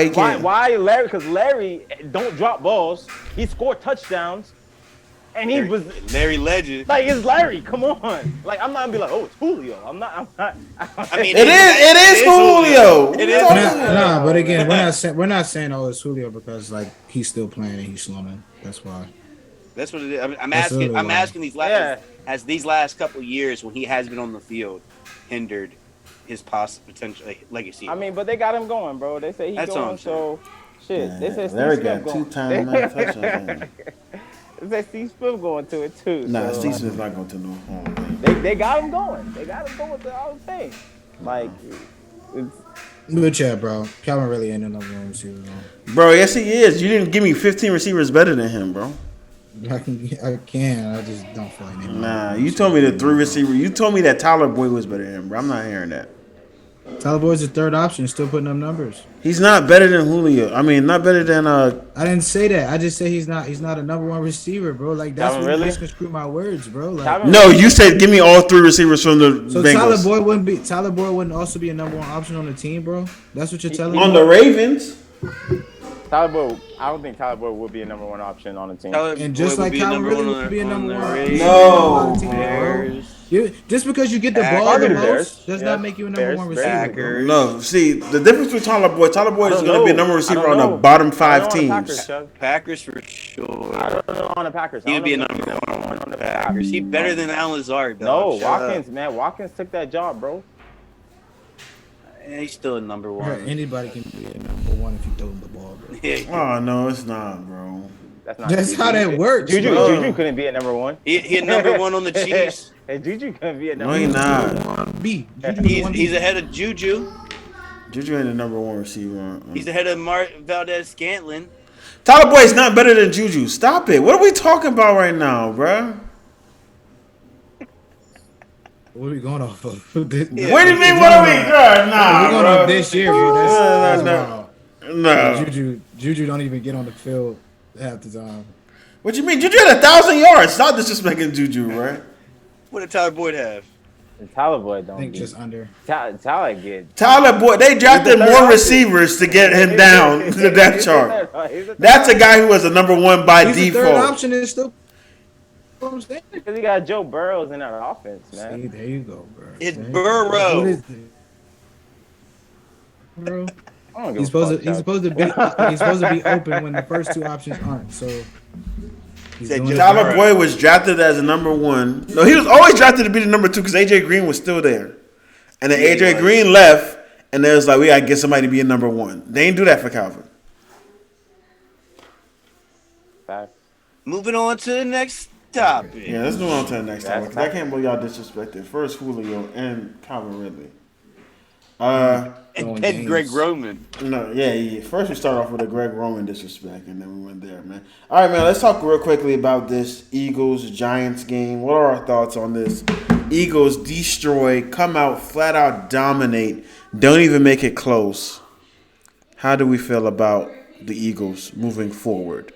he can't? Why Larry? Because Larry don't drop balls. He scored touchdowns, and he was Larry Legend. like, it's Larry. Come on. Like, I'm not gonna be like, oh, it's Julio. I'm not. I mean, It is Julio. It is. Nah, but again, we're not saying oh it's Julio because like he's still playing and he's slumming. That's why. That's what it is. I'm That's asking. really I'm why. asking these last has these last couple of years when he has been on the field hindered his possible potential legacy. I mean, but they got him going, bro. They say he's That's all going. I'm So, shit. They say Larry Steve got Smith going. 2 times touchdowns. They say Steve Smith going to it too. Nah, so, Steve Smith's not going to no Hall of Fame. They got him going. They got him going with the whole thing. Like, it's. Good chat, bro. Calvin really ain't the number 1 receiver, though. Bro, yes he is. You didn't give me 15 receivers better than him, bro. I can. I just don't feel like naming. Nah, you told me the 3 receiver. You told me that Tyler Boyd was better than him, bro. I'm not hearing that. Tyler Boyd's the 3rd option, still putting up numbers. He's not better than Julio. I mean, not better than I didn't say that. I just say he's not a number 1 receiver, bro. Like that's Calvin, what really? misconstrue my words, bro. Like Calvin, No, you said give me all 3 receivers from the so Bengals. Tyler Boyd wouldn't also be a number 1 option on the team, bro. That's what you're telling me. On the Ravens. Tyler Boyd, I don't think Tyler Boyd would be a number 1 option on the team. And just like Calvin really would be a number 1. No. Just because you get the ball Probably the the most Bears. does Yeah. not make you a number 1 receiver. Packers. No, see, the difference with Tyler Boyd is going to be a number receiver on the bottom 5 teams. Packers for sure. I don't know on the Packers. He would be a number 1 on the Packers. He better than Al Lazard, No, though. Shut Watkins, up. man. Watkins took that job, bro. Yeah, he's still a number 1. Anybody can be a number 1 if you throw him the ball, bro. Oh, no, it's not, bro. That's how that works. Juju bro. couldn't be a number 1. He a number 1 on the Chiefs. Hey, Juju couldn't be a No, number he 1. not. He's ahead of Juju. Juju ain't the number 1 receiver. He's ahead of Valdez Scantlin. Tyler Boyd's not better than Juju. Stop it. What are we talking about right now, bro? What are we going off of? What do you mean? What are we? Nah, We're going bro. off this year, bro. That's wild. No. Juju don't even get on the field half the time. What you mean? Juju had 1,000 yards. Stop disrespecting Juju, right? What did Tyler Boyd have? Tyler Boyd I don't think be. just under. Tyler get. Tyler Boyd, they drafted He's the third more option. receivers to get him down to the depth chart. That's a guy who was a number one by He's default. The third option is still. Because he got Joe Burrows in that offense, man. See, there you go, bro. It's Burrow. What is it? Bro. He's supposed to be open when the first two options aren't. So Tyler Boyd was drafted as a number one. No, he was always drafted to be the number two because AJ Green was still there. And then AJ Green left, and they was like, we gotta get somebody to be a number one. They didn't do that for Calvin. Fact. Moving on to the next topic. Yeah, let's move on to the next topic because I can't believe y'all disrespected first Julio and Calvin Ridley. And Greg Roman. No, yeah. First we start off with a Greg Roman disrespect, and then we went there, man. All right, man. Let's talk real quickly about this Eagles-Giants game. What are our thoughts on this? Eagles destroy, come out, flat out dominate, don't even make it close. How do we feel about the Eagles moving forward?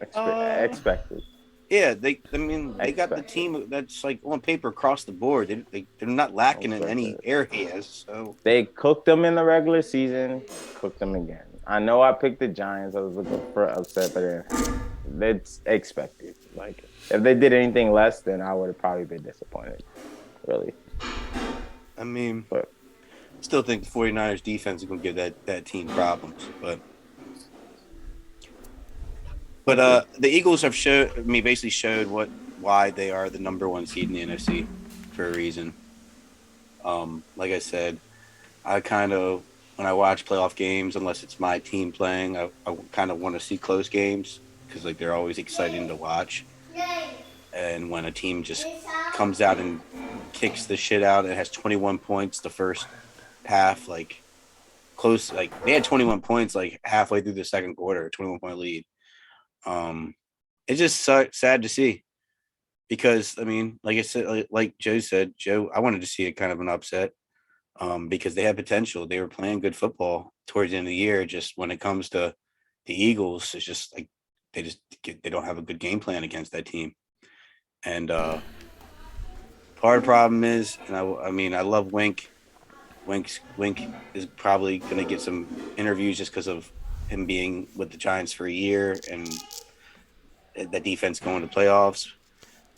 Expected. Yeah, they got the team that's like on paper across the board. They're not lacking in any areas. So they cooked them in the regular season, cooked them again. I know I picked the Giants. I was looking for upset, but it's expected. Like if they did anything less, then I would have probably been disappointed. Really. I mean, but still think the 49ers defense is going to give that team problems, but the Eagles have basically showed why they are the number one seed in the NFC for a reason. Like I said, I kind of, when I watch playoff games, unless it's my team playing, I kind of want to see close games because like they're always exciting to watch. And when a team just comes out and kicks the shit out, it has 21 points the first half, like close, like they had 21 points like halfway through the second quarter, 21-point lead. It's just sad to see because I mean, like I said, like Joe said, I wanted to see it kind of an upset because they had potential. They were playing good football towards the end of the year. Just when it comes to the Eagles, it's just like they don't have a good game plan against that team. And part of the problem is, and I mean, I love Wink. Wink is probably going to get some interviews just because of him being with the Giants for a year and the defense going to playoffs.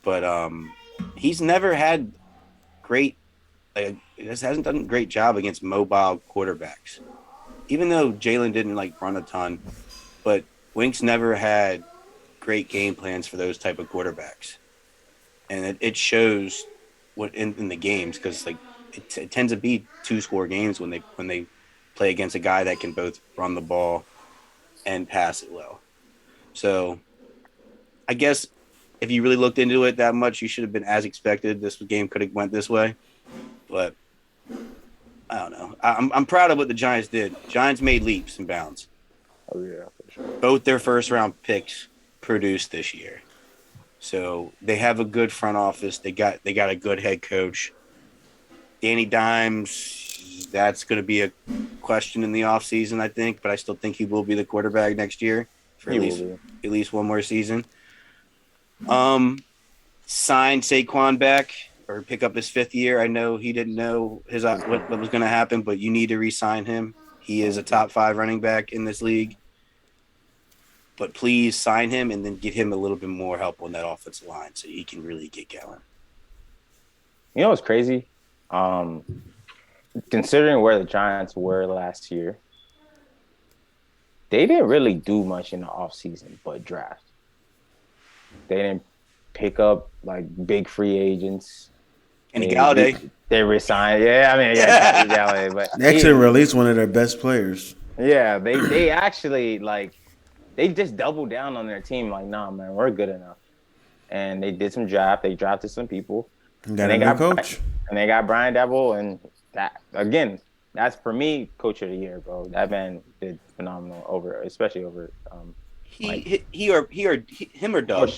But he's never had hasn't done a great job against mobile quarterbacks. Even though Jalen didn't like run a ton, but Wink's never had great game plans for those type of quarterbacks. And it shows what in the games because like it tends to be 2-score games when they play against a guy that can both run the ball and pass it well. So I guess if you really looked into it that much, you should have been as expected. This game could have went this way, but I don't know. I'm proud of what the Giants did. Giants made leaps and bounds. Oh yeah, for sure. Both their first round picks produced this year. So they have a good front office. They got a good head coach. Danny Dimes, that's going to be a question in the offseason, I think, but I still think he will be the quarterback next year for at least one more season. Sign Saquon back or pick up his 5th year. I know he didn't know what was going to happen, but you need to re-sign him. He is a top 5 running back in this league. But please sign him and then get him a little bit more help on that offensive line so he can really get going. You know what's crazy? Considering where the Giants were last year, they didn't really do much in the offseason but draft. They didn't pick up like big free agents. And Galladay. They resigned. Yeah, I mean, yeah, Galladay, but they actually released one of their best players. Yeah, they actually they just doubled down on their team. Like, nah, man, we're good enough. And they did some draft. They drafted some people. And they got a coach. And they got Brian Daboll, and that again, that's for me, coach of the year, bro. That man did phenomenal especially over him or Doug.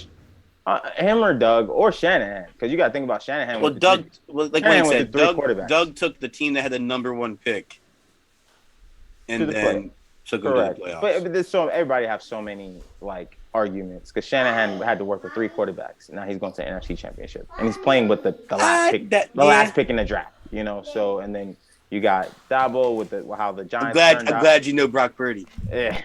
Him or Doug or Shanahan, because you got to think about Shanahan. Well, Doug, like Wayne said, Doug took the team that had the number 1 pick, and then took them to the playoffs. But everybody have so many arguments because Shanahan had to work with 3 quarterbacks. Now he's going to the NFC Championship, and he's playing with the last pick, last pick in the draft. You know, so and then You got Dabo with how the Giants. I'm glad you know Brock Purdy. Yeah.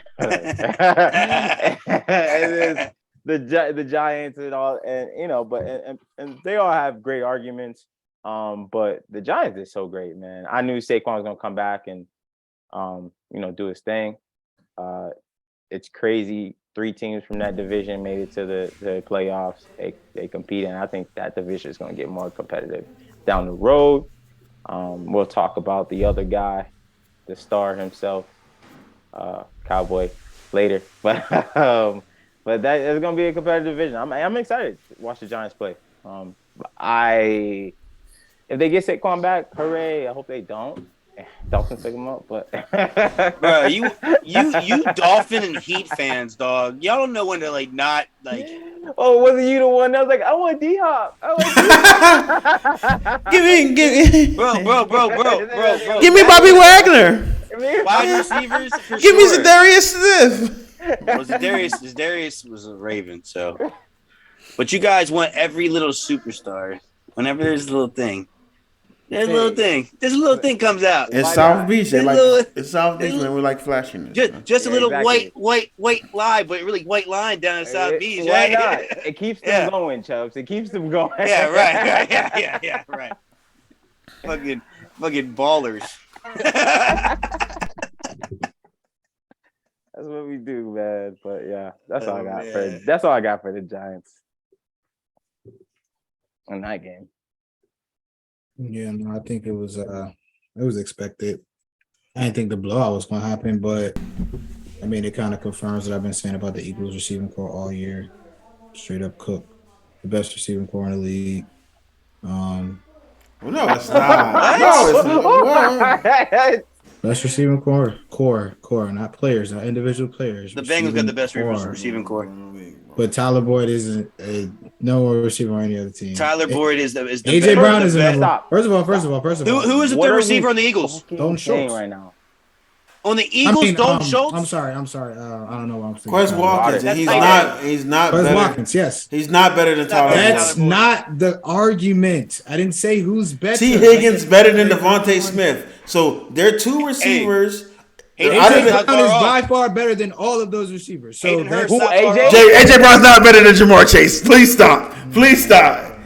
the Giants and all, and but and they all have great arguments. But the Giants is so great, man. I knew Saquon was gonna come back and do his thing. It's crazy. 3 teams from that division made it to the playoffs. They compete, and I think that division is gonna get more competitive down the road. We'll talk about the other guy, the star himself, Cowboy, later. But that is gonna be a competitive division. I'm excited to watch the Giants play. If they get Saquon back, hooray! I hope they don't. Dolphins pick him up, but bro, you Dolphin and Heat fans, dog. Y'all don't know when to not. Oh, wasn't you the one that was like, I want D-Hop. Give me, bro. Give me Bobby Wagner. Wide receivers. Give me Zadarius Smith. Well, Zadarius was a Raven, so. But you guys want every little superstar. Whenever there's a little thing. There's a little thing. This little thing comes out. It's South Beach. It's South Beach, man. We like flashiness. Just a little white line, but really white line down in South Beach. Why right? not? It keeps them going, Chubbs. It keeps them going. Yeah, right. Yeah, right. Fucking ballers. That's what we do, man. But yeah, that's all I got that's all I got for the Giants in that game. Yeah, no, I think it was expected. I didn't think the blowout was going to happen, but I mean, it kind of confirms what I've been saying about the Eagles receiving core all year. Straight up cook, the best receiving core in the league. No, it's not. No, it's not. Best receiving core, not players, not individual players. The Bengals got the best receiving core. But Tyler Boyd isn't no receiver on any other team. Tyler Boyd is the AJ Brown is the best. First of all. Who is the third receiver on the Eagles? Dalton Schultz right now. On the Eagles, Dalton Schultz. I'm sorry. I don't know what I'm saying. Quez Watkins. He's not Quez better. Watkins, yes. He's not better than Tyler. That's not the argument. I didn't say who's better. T. Higgins better than Devontae Smith. So they're 2 receivers. AJ Brown is by far better than all of those receivers. So AJ Brown's not better than Jamar Chase. Please stop.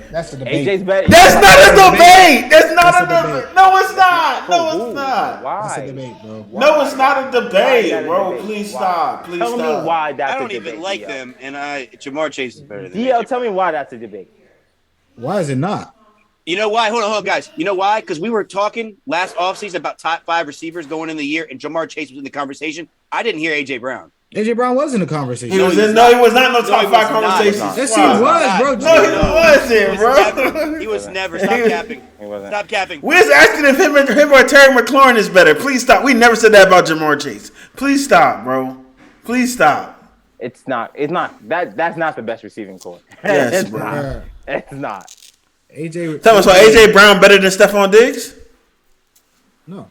That's the debate. AJ's better. That's not a debate. That's not a debate. No, it's not. No, it's not. Why? That's a debate, bro. No, it's not a debate, bro. Please stop. Tell me why that's I don't a debate. even like them, and Jamar Chase is better than DL, tell me why that's a debate. Why is it not? You know why? Hold on, guys. You know why? Because we were talking last offseason about top 5 receivers going in the year, and Jamar Chase was in the conversation. I didn't hear AJ Brown. AJ Brown was in the conversation. He was not in no top 5 conversations. Yes, he was, bro. No, he wasn't, bro. He was never. Stop capping. Stop capping. We're just asking if him or Terry McLaurin is better. Please stop. We never said that about Jamar Chase. Please stop, bro. Please stop. It's not. That's not the best receiving core. Yes, bro. It's not. AJ. So AJ Brown better than Stephon Diggs? No.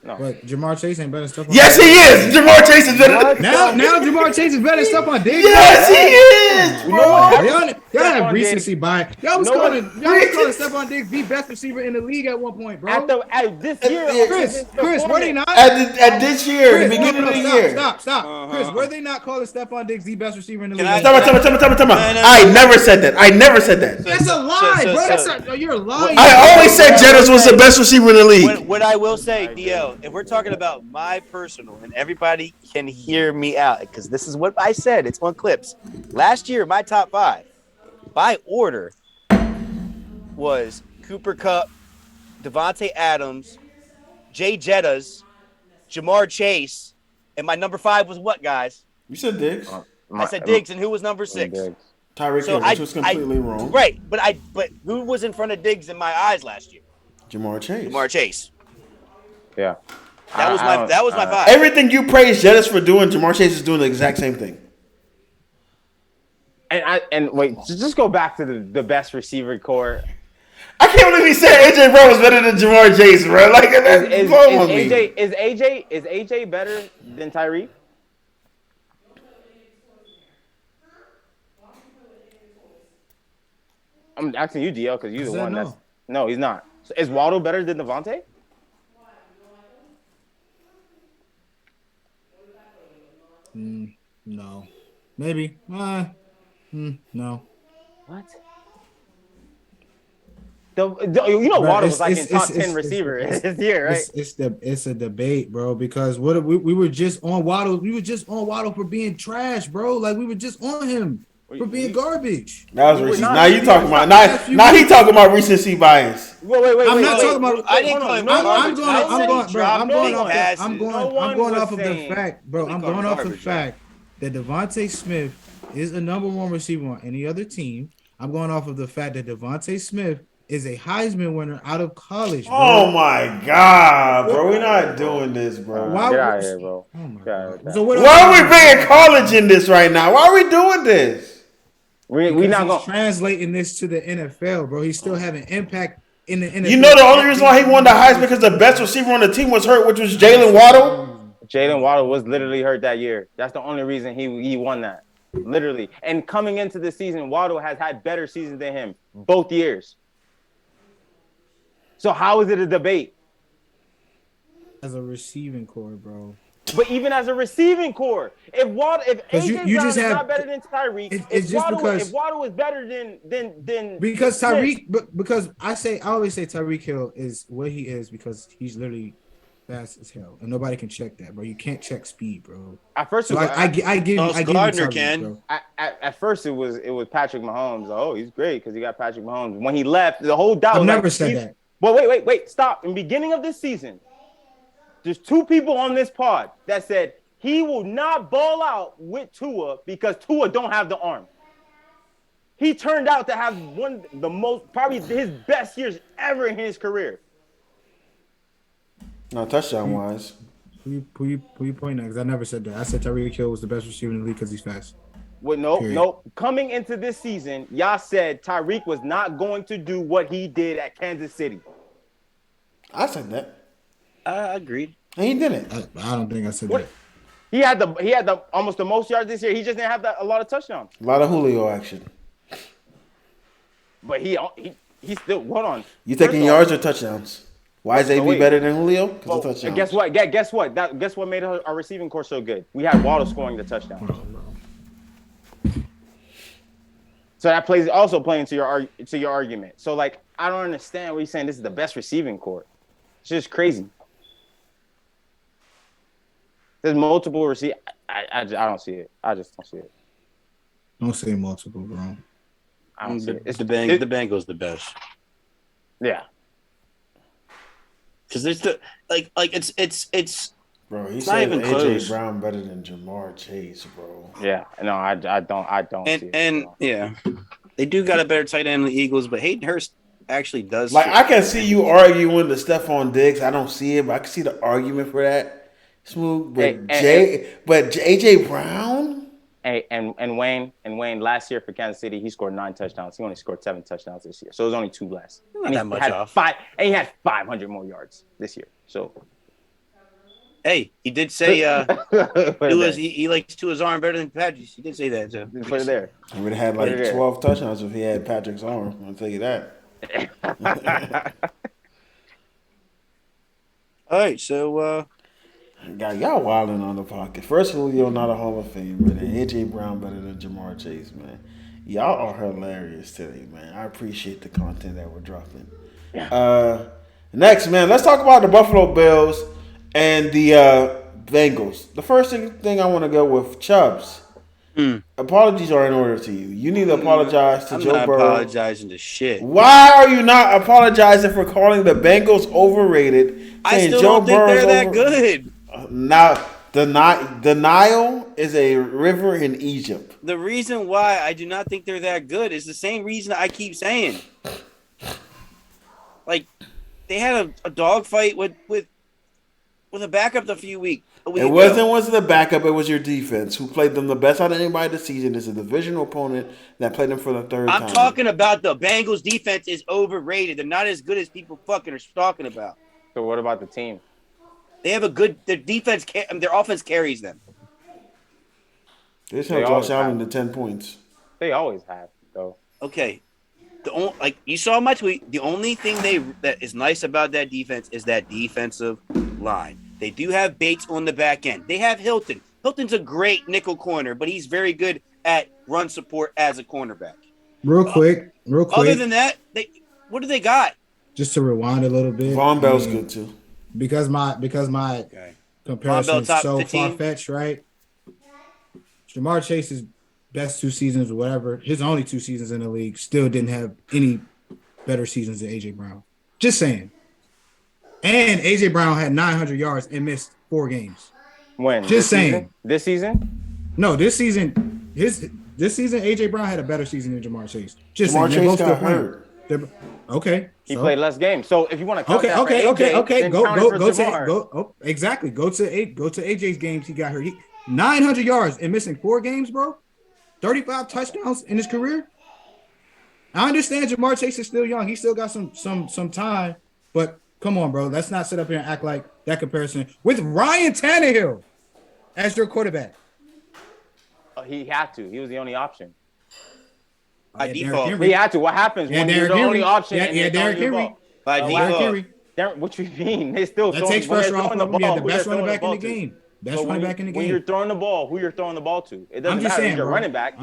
But Jamar Chase ain't better stuff on Yes, he is. Jamar Chase is better. Now Jamar Chase is better stuff on Diggs. Yes, he is, bro. Y'all have recency bias. Y'all was calling Stephon Diggs the best receiver in the league at one point, bro. At this year, Chris, were they not? At this year, the beginning of the year. Stop. Chris, were they not calling Stephon Diggs the best receiver in the league? Stop. I never said that. That's a lie, bro. You're lying. I always said Jettis was the best receiver in the league. What I will say, DL, if we're talking about my personal, and everybody can hear me out, because this is what I said. It's on clips. Last year, my top 5, by order, was Cooper Kupp, Devontae Adams, Jay Jettas, Jamar Chase, and my number 5 was what, guys? You said Diggs. I said Diggs, and who was number 6? Tyreek Hill, which was completely wrong. Right, but who was in front of Diggs in my eyes last year? Jamar Chase. Yeah. That was my 5. Everything you praise Jettis for doing, Jamar Chase is doing the exact same thing. And wait, just go back to the best receiver core. I can't believe he said AJ Brown was better than Jamar Chase, bro. Like is AJ better than Tyreek? I'm asking you, DL, because you're the one that's. No, he's not. So is Waddle better than Devontae? No. Maybe. No. What? Waddle was like in top 10 receiver this year, right? It's a debate, bro. Because we were just on Waddle. We were just on Waddle for being trash, bro. Like we were just on him for being garbage. That was recency. Now you talking about now he talking about recency bias. Wait. I'm not talking about. I didn't call him I'm going off of the fact, bro. I'm going off the fact that Devontae Smith is a number one receiver on any other team. I'm going off of the fact that Devontae Smith is a Heisman winner out of college, bro. Oh my God, bro. We're not doing this, bro. Get out of here, bro. Oh my God. So why are we bringing college in this right now? Why are we doing this? We not going translating this to the NFL, bro. He's still having impact in the NFL. You know the only reason why he won the Heisman because the best receiver on the team was hurt, which was Jalen Waddle. Jalen Waddle was literally hurt that year. That's the only reason he won that. Literally. And coming into the season, Waddle has had better seasons than him both years. So how is it a debate? As a receiving core, bro. But even as a receiving core, if AJ Brown is not better than Tyreek, if Waddle is better than because Tyreek, because I always say Tyreek Hill is what he is because he's literally fast as hell, and nobody can check that, bro. You can't check speed, bro. At first, I give you Gardner Tyreek, can. Bro. At first, it was Patrick Mahomes. Oh, he's great because he got Patrick Mahomes. When he left, the whole doubt. I've never said that. Well, wait, stop. In the beginning of this season, there's two people on this pod that said he will not ball out with Tua because Tua don't have the arm. He turned out to have probably his best years ever in his career. No, touchdown wise. Who you pointing at? Because I never said that. I said Tyreek Hill was the best receiver in the league because he's fast. Well, no. Coming into this season, y'all said Tyreek was not going to do what he did at Kansas City. I said that. I agreed. And he didn't. I don't think I said that. He had the almost the most yards this year. He just didn't have a lot of touchdowns. A lot of Julio action. But he still hold on. You taking yards or touchdowns? Why is AB better than Julio? Because of touchdowns. Guess what? Guess what made our receiving core so good? We had Waddle scoring the touchdown. So that also playing to your argument. So like I don't understand what you're saying. This is the best receiving core. It's just crazy. There's multiple receivers. I don't see it. I just don't see it. Don't say multiple, bro. I don't see it. It's the Bengals the best. Yeah. Because there's it's. Bro, he it's said not even AJ close. Brown better than Jamar Chase, bro. Yeah. No, I don't see it. And yeah, they do got a better tight end than the Eagles, but Hayden Hurst actually does. Like I can see you arguing the Stephon Diggs. I don't see it, but I can see the argument for that. Smooth, but AJ Brown. Hey, and Wayne last year for Kansas City, he scored 9 touchdowns. He only scored 7 touchdowns this year, so it was only 2 less. Not that much off. He had 500 more yards this year. So, hey, he did say he likes Tua's arm better than Patrick's. He did say that. So put it there. He would have had like 12 touchdowns if he had Patrick's arm. I'll tell you that. All right, so. Y'all wilding on the pocket. First, Julio not a Hall of Famer, and AJ Brown better than Jamar Chase, man. Y'all are hilarious today, man. I appreciate the content that we're dropping. Yeah. Next, man, let's talk about the Buffalo Bills and the Bengals. The first thing I want to go with Chubbs. Apologies are in order to you. You need to apologize to Joe Burrow. I'm not apologizing to shit. Why are you not apologizing for calling the Bengals overrated? I still don't think they're that good. Now, denial is a river in Egypt. The reason why I do not think they're that good is the same reason I keep saying. Like, they had a dogfight with a backup a week It wasn't the backup, it was your defense who played them the best out of anybody this season. It's a divisional opponent that played them for the third time. I'm talking about the Bengals defense is overrated. They're not as good as people fucking are talking about. So what about the team? They have their defense, their offense carries them. They just held Josh Allen to 10 points. They always have, though. Okay. You saw my tweet. The only thing that is nice about that defense is that defensive line. They do have Bates on the back end. They have Hilton. Hilton's a great nickel corner, but he's very good at run support as a cornerback. Real quick. Other than that, what do they got? Just to rewind a little bit. Von Bell's good too. Because my comparison is so 15. far-fetched, right? Jamar Chase's best 2 seasons or whatever, his only 2 seasons in the league, still didn't have any better seasons than A.J. Brown. Just saying. And A.J. Brown had 900 yards and missed 4 games. When? Just saying. This season? No, this season, this season, A.J. Brown had a better season than Jamar Chase. Just Jamar saying. Chase got hurt. Okay. He played less games. So if you want to count Okay. Go Jamar. Exactly. Go to AJ's games. He got hurt. 900 yards and missing 4 games, bro. 35 touchdowns in his career. I understand Jamar Chase is still young. He still got some time, but come on, bro. Let's not sit up here and act like that comparison with Ryan Tannehill as your quarterback. He had to. He was the only option. By default. He had to. What happens when you're the only option? Derrick Henry. By default. What you mean? They still that takes pressure off of him. He had the best running back in the game. When you're throwing the ball, who you're throwing the ball to? It doesn't matter if you're running back.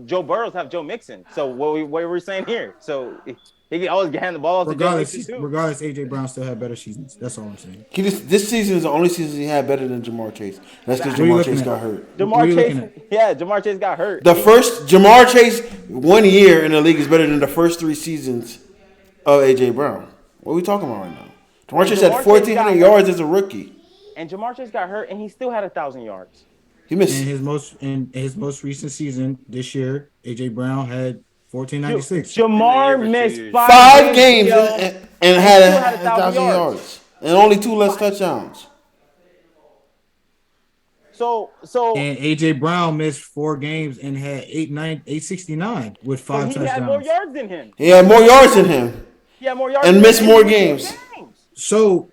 Joe Burrows have Joe Mixon. So what we're saying here. So he can always hand the ball to Joe Mixon too. Regardless, A.J. Brown still had better seasons. That's all I'm saying. This season is the only season he had better than Jamar Chase. That's because Jamar Chase got hurt. Jamar Chase got hurt. The first Jamar Chase 1 year in the league is better than the first 3 seasons of A.J. Brown. What are we talking about right now? Jamar Chase had 1,400 yards as a rookie. And Jamar Chase got hurt, and he still had 1,000 yards. He missed in his most recent season this year. A.J. Brown had 1,496. Jamar missed 5 games and had 1,000 yards and only 2 less touchdowns. So and A.J. Brown missed 4 games and had 869 with 5 touchdowns. He had more yards than him. He had more yards than him. He had more yards and missed more games. So.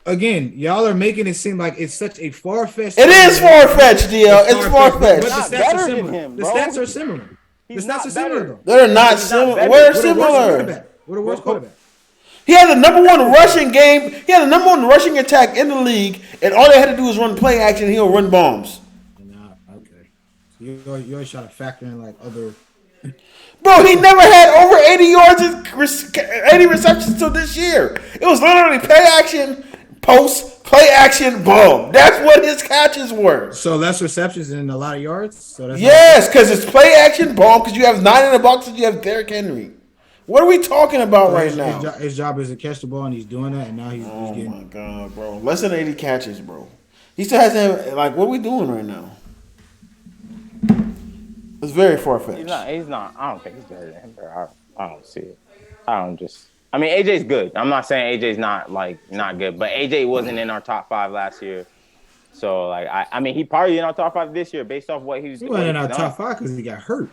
Again, y'all are making it seem like it's such a far-fetched. It is far-fetched, DL. It's far-fetched. But the stats are similar. The stats are similar. The stats are similar, though. They're not similar. We're similar. What a worse quarterback. He had the number 1 rushing game. He had the number 1 rushing attack in the league, and all they had to do was run play action, and he'll run bombs. Okay. So you always try to factor in like other. Bro, he never had over 80 yards and 80 receptions until this year. It was literally play action. Post, play action, bomb. That's what his catches were. So less receptions and a lot of yards? So that's yes, because it's play action, bomb, because you have 9 in the box and you have Derrick Henry. What are we talking about right now? His job is to catch the ball, and he's doing that, and now he's getting... Oh, my God, bro. Less than 80 catches, bro. He still has to have... Like, what are we doing right now? It's very far-fetched. He's not. I don't think he's better than him, bro. I don't see it. I mean, AJ's good. I'm not saying AJ's not good, but AJ wasn't in our top 5 last year. So, like, I mean, he probably in our top 5 this year based off what he was doing. He wasn't in our top 5 because he got hurt.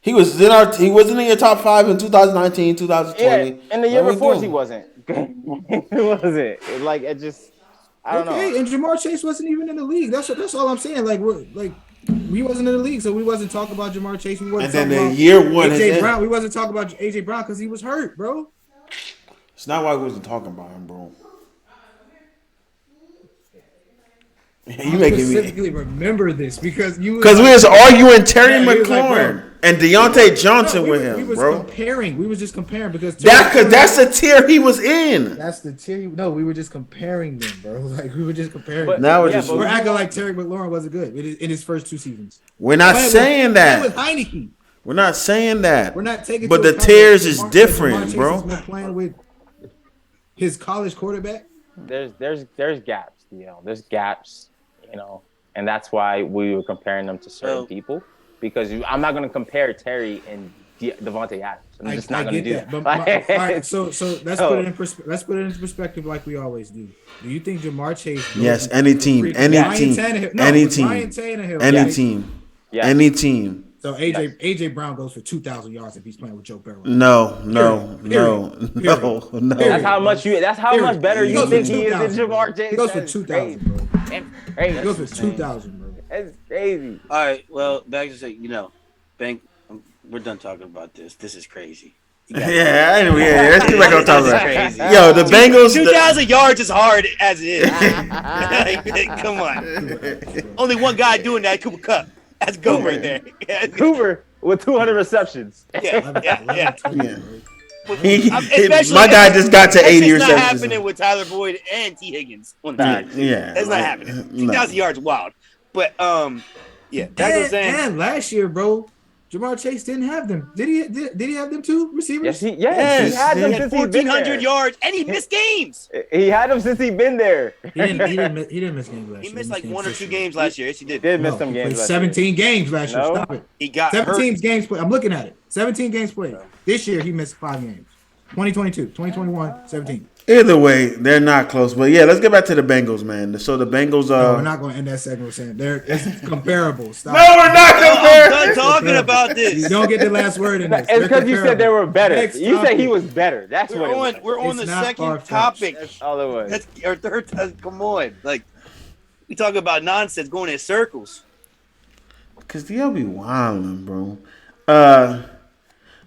He wasn't in your top 5 in 2019, 2020. Yeah, and the year before he wasn't. He wasn't. Like, it just, I don't know. And Jamar Chase wasn't even in the league. That's all I'm saying. We wasn't in the league, so we wasn't talking about Jamar Chase. We wasn't talking about year 1 AJ Brown. We wasn't talking about AJ Brown because he was hurt, bro. It's not why we wasn't talking about him, bro. You specifically remember this because we was arguing Terry McLaurin and Deontay Johnson with him, bro. We was just comparing because that's the tier he was in. That's the tier. No, we were just comparing them, bro. Like we were just comparing. But now we're acting like Terry McLaurin wasn't good in his first 2 seasons. We're not saying that. With Heineke. We're not saying that. We're not taking. But the tiers is different, bro. Playing with his college quarterback. There's gaps, There's gaps. And that's why we were comparing them to certain people because I'm not going to compare Terry and Devontae Adams. I'm just not going to do that. But all right, so let's put it into perspective like we always do. Do you think Jamar Chase? Yes, any team. So AJ Brown goes for 2,000 yards if he's playing with Joe Burrell. No. That's how much better you think he is than Jamar Chase. He goes for 2,000, bro. He goes for 2,000, bro. That's crazy. All right, well, back to say, we're done talking about this. This is crazy. Anyway, let's get back on top of that. Crazy. Yo, the Bengals. 2,000 yards is hard as it is. Come on. Only one guy doing that, Cooper Kupp. That's GOAT right there. Cooper with 200 receptions. Yeah. My guy just got to 80 receptions. That's not happening with Tyler Boyd and T. Higgins on the team. Yeah. That's not happening. 2,000 yards is wild. But, that's what I'm saying. And last year, bro, Jamar Chase didn't have them. Did he have them two receivers? Yes, he had them since 1,400 yards, and he missed games. He had them since he's been there. He didn't miss games last year. He missed like 1 or 2 games last year. Yes, he did. Miss some games last 17 year. games last year. No. Stop it. He got 17 hurt. games played. I'm looking at it. 17 games played. This year, he missed 5 games. 2022, 2021, 17. Either way, they're not close. But yeah, let's get back to the Bengals, man. So the Bengals No, we're not going to end that segment with saying it's comparable. Stop. No, we're not I'm done talking about this. You don't get the last word in this. It's because you said they were better. Next You said he topic. was better. That's what it was. We're on It's the not second far-fetched. topic. That's all it was. That's our third. Come on, like we talk about nonsense going in circles. Because they'll be wilding, bro.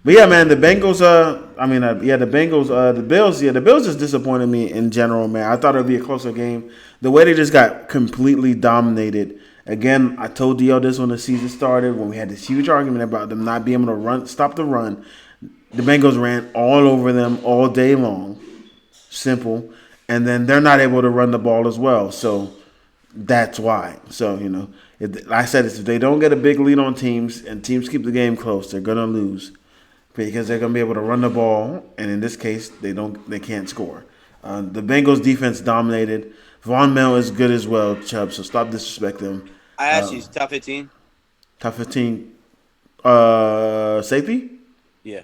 But yeah, man, the Bengals. The Bengals. The Bills. Yeah, the Bills just disappointed me in general, man. I thought it would be a closer game. The way they just got completely dominated. Again, I told DL this when the season started, when we had this huge argument about them not being able to stop the run. The Bengals ran all over them all day long. Simple. And then they're not able to run the ball as well. So that's why. So, like I said, if they don't get a big lead on teams and teams keep the game close, they're going to lose. Because they're going to be able to run the ball, and in this case, they can't score. The Bengals defense dominated. Von Miller is good as well, Chubb, so stop disrespecting him. I asked you, top 15? Top 15 safety? Yeah.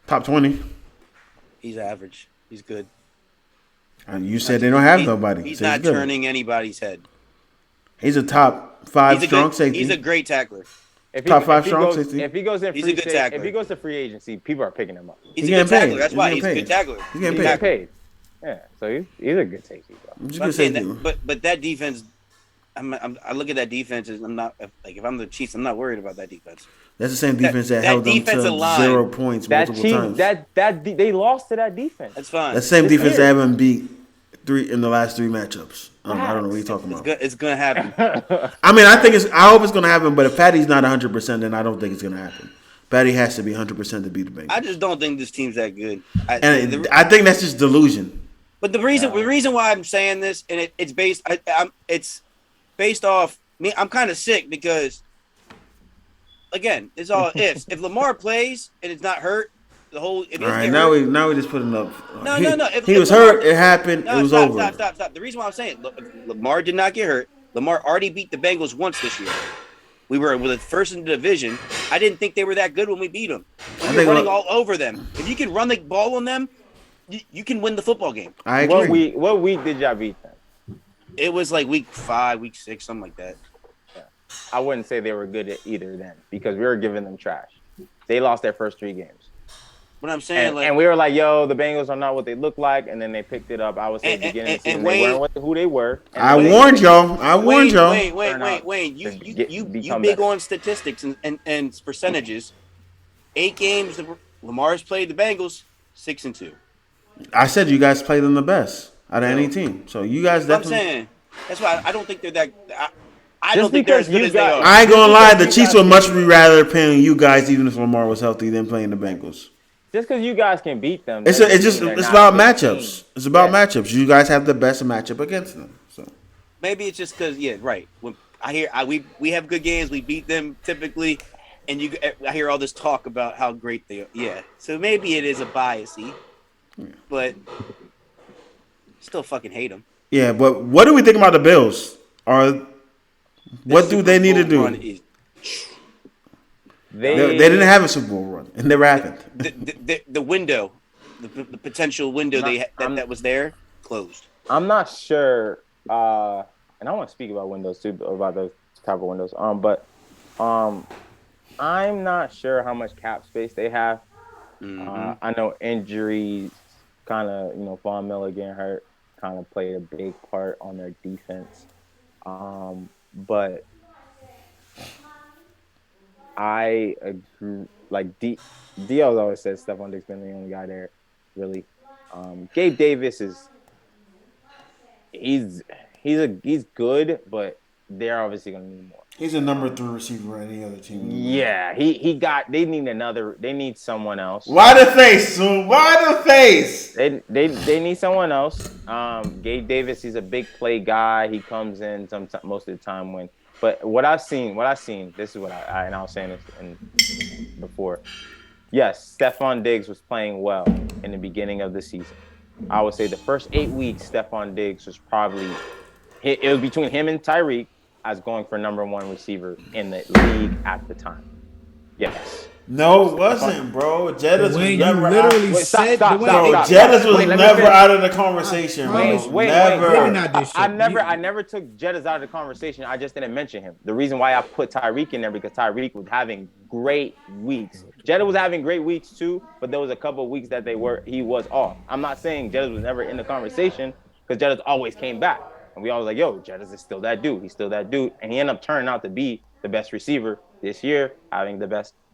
Top 20. He's average. He's good. You said they don't have nobody. He's so not good. turning anybody's head. He's a top 5 strong safety. He's a great tackler. Top 5 strong safety. If he goes in He's a good tackler. if he goes to free agency, people are picking him up. He's a good tackler. That's why he's a good tackler. He's getting paid. Yeah, so he's a good safety, bro. He's a good safety. But that defense, I look at that defense as I'm not like if I'm the Chiefs, I'm not worried about that defense. That's the same defense that held them to 0 points multiple times. They lost to that defense. That's fine. That same defense that haven't beat 3 in the last 3 matchups. I don't know what you're talking about. It's gonna happen. I hope it's gonna happen. But if Patty's not 100%, then I don't think it's gonna happen. Patty has to be 100% to beat the Bengals. I just don't think this team's that good. I think that's just delusion. But the reason why I'm saying this, and it's based off me. I'm kind of sick because, again, it's all ifs. If Lamar plays and it's not hurt, the whole. All right, now we just putting up. No. He was hurt. It happened. It was over. Stop. The reason why I'm saying Lamar did not get hurt. Lamar already beat the Bengals once this year. We were the first in the division. I didn't think they were that good when we beat them. We were running all over them. If you can run the ball on them, you can win the football game. I agree. What week did y'all beat them? It was like week 5, week 6, something like that. Yeah. I wouldn't say they were good at either then because we were giving them trash. They lost their first 3 games. What I'm saying, and we were like, "Yo, the Bengals are not what they look like," and then they picked it up. I would say beginning of the season, they weren't who they were. I warned y'all. Wayne, you big on statistics and percentages. 8 games, Lamar's played the Bengals 6-2. I said you guys played them the best out of any team. So you guys definitely. I'm saying that's why I don't think they're that. I don't think they're as good as they are. I ain't gonna lie. The Chiefs would much rather playing you guys, even if Lamar was healthy, than playing the Bengals. Just because you guys can beat them, it's about matchups. It's about matchups. You guys have the best matchup against them. So maybe it's just because right. When we have good games, we beat them typically, and I hear all this talk about how great they are. Yeah, so maybe it is a biasy, but still fucking hate them. Yeah, but what do we think about the Bills? What do they need to do? They didn't have a Super Bowl run. It never happened. The window, the potential window that was there, closed. I'm not sure, and I want to speak about windows too, about those type of windows. But I'm not sure how much cap space they have. Mm-hmm. I know injuries, kind of, Von Miller getting hurt, kind of played a big part on their defense. But I agree. Like DL always says, Stephon Diggs been the only guy there, really. Gabe Davis is he's he's good, but they're obviously gonna need more. He's a number 3 receiver at any other team. Yeah, they need someone else. Why the face? Why the face? They need someone else. Gabe Davis, he's a big play guy. He comes in most of the time but what I've seen, this is what I was saying this before. Yes, Stephon Diggs was playing well in the beginning of the season. I would say the first 8 weeks, Stephon Diggs was probably it was between him and Tyreek as going for number 1 receiver in the league at the time. Yes. No, it wasn't, bro. Jettis was never out. Jettis was never out of the conversation, bro. I never took Jettis out of the conversation. I just didn't mention him. The reason why I put Tyreek in there because Tyreek was having great weeks. Jettis was having great weeks too, but there was a couple of weeks that he was off. I'm not saying Jettis was never in the conversation because Jettis always came back. And we all was like, yo, Jettis is still that dude. He's still that dude. And he ended up turning out to be the best receiver this year, having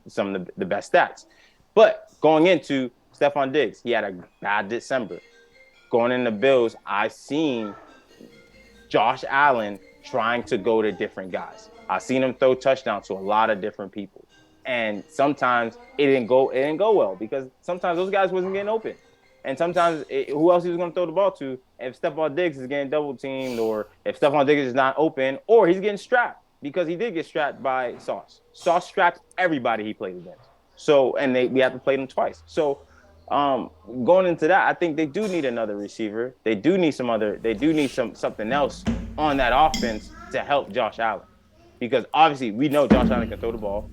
some of the best stats. But going into Stephon Diggs, he had a bad December. Going in the Bills, I've seen Josh Allen trying to go to different guys. I've seen him throw touchdowns to a lot of different people. And sometimes it didn't go well because sometimes those guys wasn't getting open. And sometimes who else he was going to throw the ball to if Stephon Diggs is getting double teamed or if Stephon Diggs is not open or he's getting strapped because he did get strapped by Sauce. Sauce strapped everybody he played against. So, and we have to play them twice. So, going into that, I think they do need another receiver. They do need something else on that offense to help Josh Allen. Because obviously we know Josh Allen can throw the ball.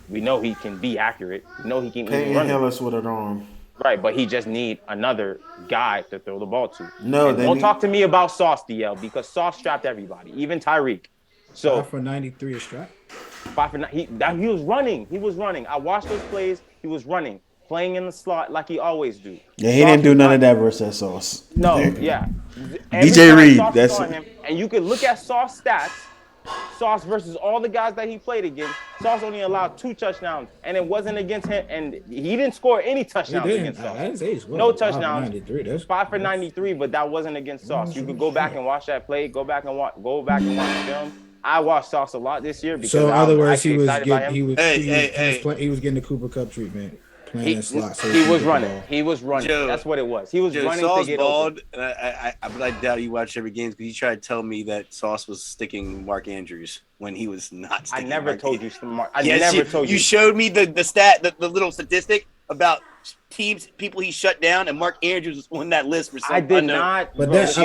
We know he can be accurate. We know he can even run. Hillis with an arm. Right, but he just need another guy to throw the ball to. No, don't talk to me about Sauce, DL, because Sauce strapped everybody, even Tyreek. So 5 for 93 a strap. 5 for 9. He was running. He was running. I watched those plays. He was running, playing in the slot like he always do. Yeah, he didn't do none of that versus Sauce. No, yeah. DJ Reed, that's it. And you could look at Sauce stats. Sauce versus all the guys that he played against, Sauce only allowed 2 touchdowns, and it wasn't against him. And he didn't score any touchdowns against Sauce. No touchdowns. 5 for 93, but that wasn't against Sauce. You could go back and watch that play. Go back and watch the film. I watched Sauce a lot this year because in other words, he was getting the Cooper Cup treatment. He was running. He was running. Joe, that's what it was. He was running Sauce to get balled, open. I doubt you watch every game because you tried to tell me that Sauce was sticking Mark Andrews when he was not sticking. I never told you. You showed me the little statistic about people he shut down, and Mark Andrews was on that list for some. I did not. But what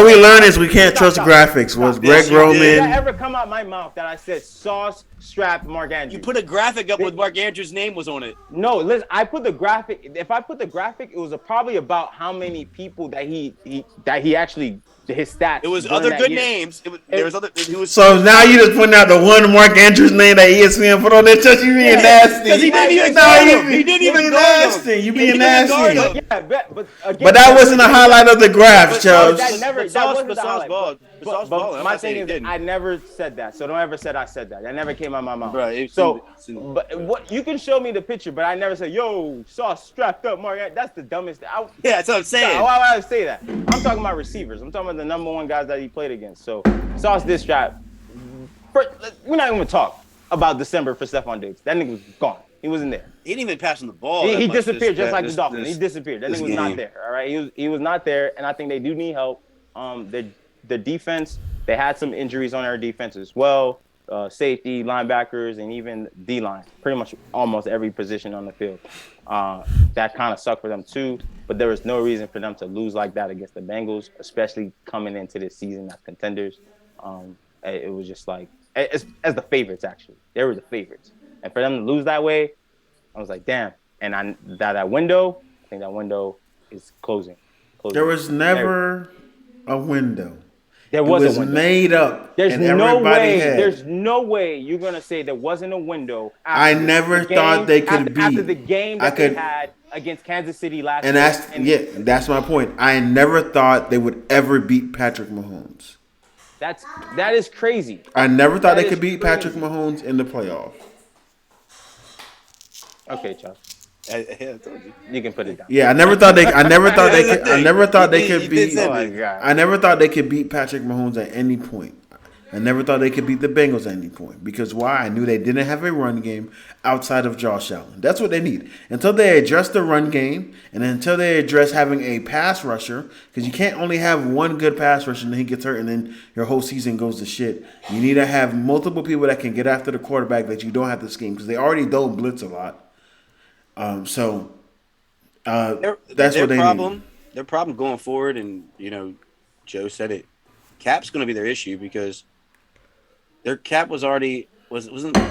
we learned is we can't trust graphics. Was Greg Roman? Did that ever come out my mouth that I said Sauce strapped Mark Andrews? You put a graphic up with Mark Andrews' name was on it. No, listen. I put the graphic. If I put the graphic, it was probably about how many people that he actually. His stats. It was other good names. There was other. So now you just putting out the one Mark Andrews name that ESPN put on there. Just you being nasty. Because he didn't even nasty. You being nasty. Yeah, but that wasn't a highlight of the graph, Chubbs. That wasn't the highlight. But my thing is, I never said that. So don't ever say I said that. That never came out of my mouth. Right. But what you can show me the picture, but I never said, "Yo, Sauce strapped up, Mark." That's the dumbest. Yeah, that's what I'm saying. Why would I say that? I'm talking about receivers. I'm talking about the number 1 guys that he played against. So Sauce this strap. We're not even gonna talk about December for Stephon Diggs. That nigga was gone. He wasn't there. He didn't even pass on the ball. He disappeared just like the Dolphins. He disappeared. That nigga was not there. All right, he was not there, and I think they do need help. The defense, they had some injuries on their defense as well. Safety, linebackers, and even D-line. Pretty much almost every position on the field. That kind of sucked for them too. But there was no reason for them to lose like that against the Bengals, especially coming into this season as contenders. It was just like as the favorites, actually. They were the favorites. And for them to lose that way, I was like, damn. And that window, I think that window is closing. There was never a window. There was a window. Made up. There's no way you're gonna say there wasn't a window. I never thought they could beat after the game that they had against Kansas City last year. That's my point. I never thought they would ever beat Patrick Mahomes. That is crazy. I never thought they could beat Patrick Mahomes in the playoffs. Okay, Chuck. I told you. You can put it down. Yeah, I never thought they could beat. Oh my God. I never thought they could beat Patrick Mahomes at any point. I never thought they could beat the Bengals at any point. Because why? I knew they didn't have a run game outside of Josh Allen. That's what they need. Until they address the run game and until they address having a pass rusher, because you can't only have one good pass rusher and then he gets hurt and then your whole season goes to shit. You need to have multiple people that can get after the quarterback that you don't have to scheme because they already don't blitz a lot. That's what they need. Their problem going forward, and Joe said it. Cap's going to be their issue because their cap wasn't.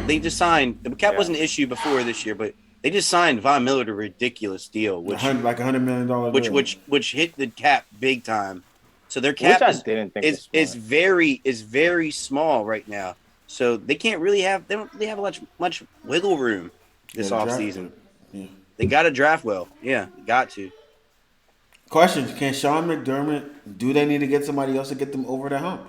They just signed. The cap wasn't an issue before this year, but they just signed Von Miller to a ridiculous deal, which like $100 million deal. which hit the cap big time. So their cap is very small right now. So they don't really have much wiggle room this offseason. Yeah. They got to draft well. Yeah, got to. Questions. Can Sean McDermott, do they need to get somebody else to get them over the hump?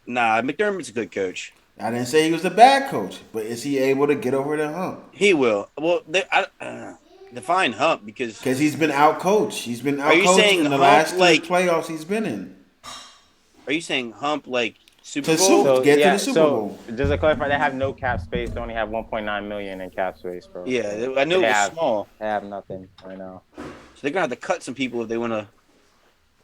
Nah, McDermott's a good coach. I didn't say he was a bad coach, but is he able to get over the hump? He will. Well, define hump because he's been out-coached. He's been out-coached in the last three playoffs he's been in. Are you saying hump like Super Bowl? To the Super Bowl. Just to clarify, they have no cap space. They only have $1.9 million in cap space, bro. Yeah, I know it's small. They have nothing right now. So they're gonna have to cut some people if they want to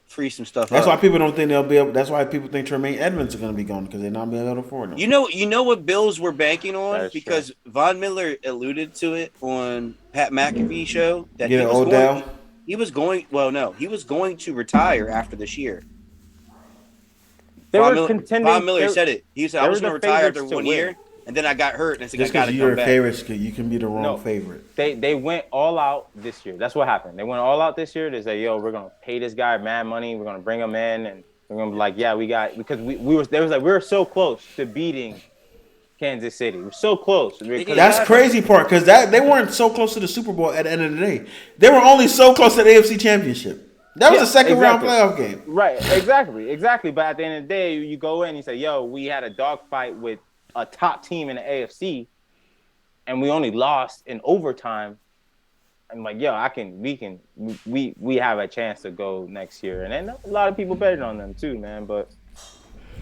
free some stuff. That's why people don't think they'll be able. That's why people think Tremaine Edmonds is gonna be gone because they're not being able to afford him. You know what Bills were banking on because Von Miller alluded to it on Pat McAfee show that he was going to retire after this year. Von Miller said it. He said, I was going to retire after 1 year, and then I got hurt, and I got to come back. Favorites, you can be the wrong favorite. They went all out this year. That's what happened. They went all out this year. They said, yo, we're going to pay this guy mad money. We're going to bring him in, and we're going to be like, yeah, we got – because we were so close to beating Kansas City. We're so close. That's crazy part because they weren't so close to the Super Bowl at the end of the day. They were only so close to the AFC Championship. That was a second round playoff game. Right, exactly. But at the end of the day, you go in and you say, yo, we had a dogfight with a top team in the AFC, and we only lost in overtime. I'm like, yo, we have a chance to go next year. And then a lot of people betted on them too, man. But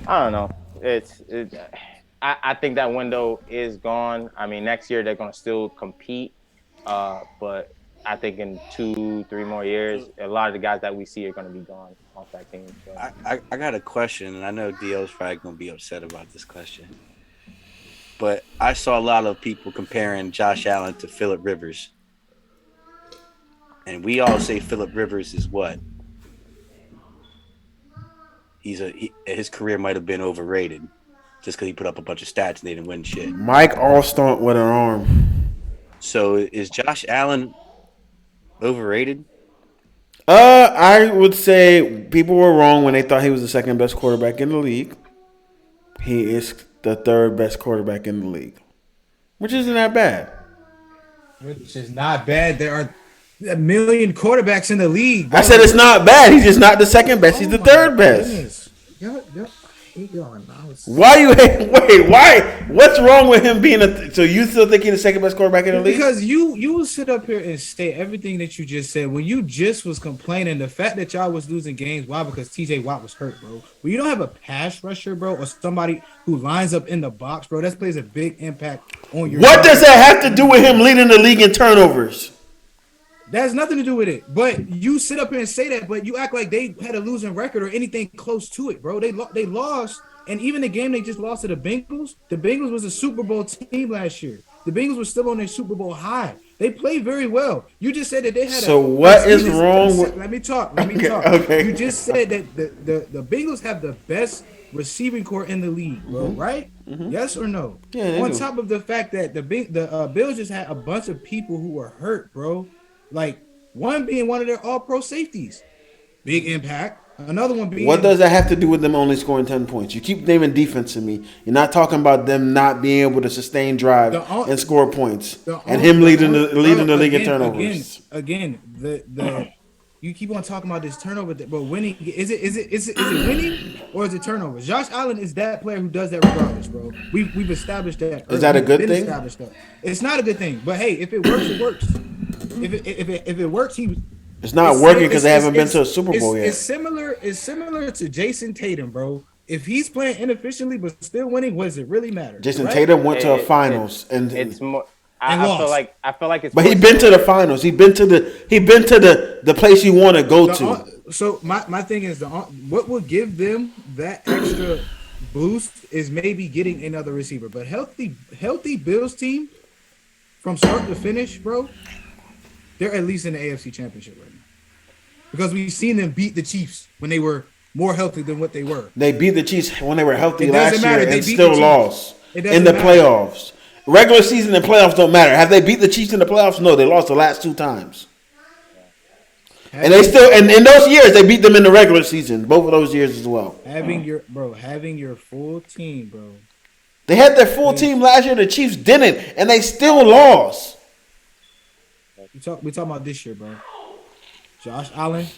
I don't know. I think that window is gone. I mean, next year they're going to still compete, but I think in 2-3 more years, a lot of the guys that we see are going to be gone off that team. So. I got a question, and I know Dio's probably going to be upset about this question. But I saw a lot of people comparing Josh Allen to Phillip Rivers. And we all say Phillip Rivers is what? His career might have been overrated just because he put up a bunch of stats and they didn't win shit. Mike Allstott with an arm. So is Josh Allen overrated? I would say people were wrong when they thought he was the second best quarterback in the league. He is the third best quarterback in the league, which isn't that bad. Which is not bad. There are a million quarterbacks in the league. Bro. I said it's not bad. He's just not the second best. He's the third best. Why you wait? Why? What's wrong with him being so you still think he's the second best quarterback in the league? Because you will sit up here and state everything that you just said when you just was complaining the fact that y'all was losing games. Why? Because TJ Watt was hurt, bro. When you don't have a pass rusher, bro, or somebody who lines up in the box, bro, that plays a big impact on your. What does that have to do with him leading the league in turnovers? That has nothing to do with it. But you sit up here and say that, but you act like they had a losing record or anything close to it, bro. They lost. And even the game they just lost to the Bengals was a Super Bowl team last year. The Bengals were still on their Super Bowl high. They played very well. You just said that they had what is wrong with... Let me talk. Okay. You just said that the Bengals have the best receiving core in the league, bro, right? Mm-hmm. Yes or no? Yeah, on top of the fact that the Bills just had a bunch of people who were hurt, bro. Like, one being one of their all-pro safeties. Big impact. Another one being... What does that have to do with them only scoring 10 points? You keep naming defense to me. You're not talking about them not being able to sustain drive and score points. And him leading the league in turnovers. Again, you keep on talking about this turnover, but winning is it winning or is it turnovers? Josh Allen is that player who does that regardless, bro. We've established that. Is that a good thing? Established that. It's not a good thing, but hey, if it works, it works. If it works, it's not working because they haven't been to a Super Bowl yet. It's similar to Jason Tatum, bro. If he's playing inefficiently but still winning, what does it really matter? Jason Tatum went to a finals and it's more. And I feel like it's. But he's been to the finals. He's been to the place you want to go to. So my thing is what will give them that extra boost is maybe getting another receiver. But healthy Bills team from start to finish, bro, they're at least in the AFC Championship right now. Because we've seen them beat the Chiefs when they were more healthy than what they were. They beat the Chiefs when they were healthy last year and they still lost in the playoffs. Regular season and playoffs don't matter. Have they beat the Chiefs in the playoffs? No, they lost the last 2 times. And they still, and in those years, they beat them in the regular season. Both of those years as well. Having your full team, bro. They had their full team last year. The Chiefs didn't, and they still lost. We talking about this year, bro. Josh Allen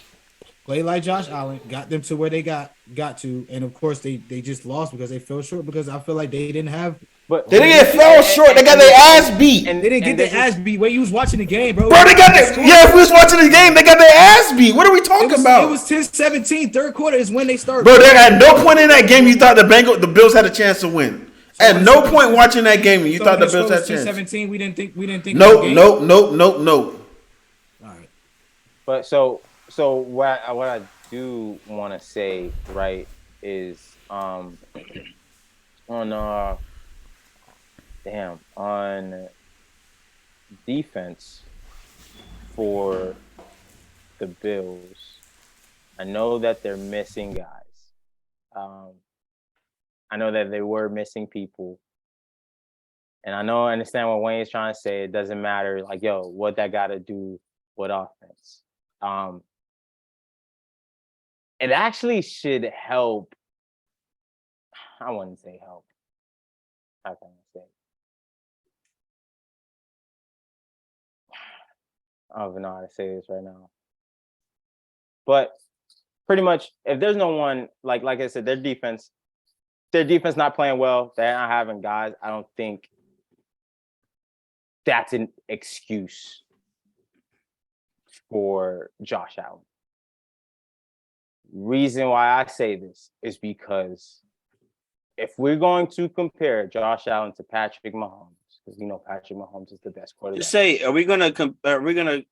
played like Josh Allen, got them to where they got to, and of course they just lost because they fell short because I feel like they didn't have. But they didn't get fell short. They got their ass beat. And they didn't get their ass beat. Wait, you was watching the game, bro. Bro, they got their if we was watching the game, they got their ass beat. What are we talking about? It was 10-17. Third quarter is when they started. Bro, at no point in that game you thought the Bills had a chance to win. At no point watching that game you thought the Bills had a chance. 17, we didn't think. Nope. All right. But so what I do want to say, right, is on defense for the Bills. I know that they're missing guys. I know that they were missing people. And I understand what Wayne's trying to say. It doesn't matter, like, what that got to do with offense. It actually should help. I wouldn't say help. How can I say? I don't even know how to say this right now. But pretty much, if there's no one, like I said, their defense not playing well, they're not having guys, I don't think that's an excuse for Josh Allen. Reason why I say this is because if we're going to compare Josh Allen to Patrick Mahomes, because Patrick Mahomes is the best quarterback. Just say, are we gonna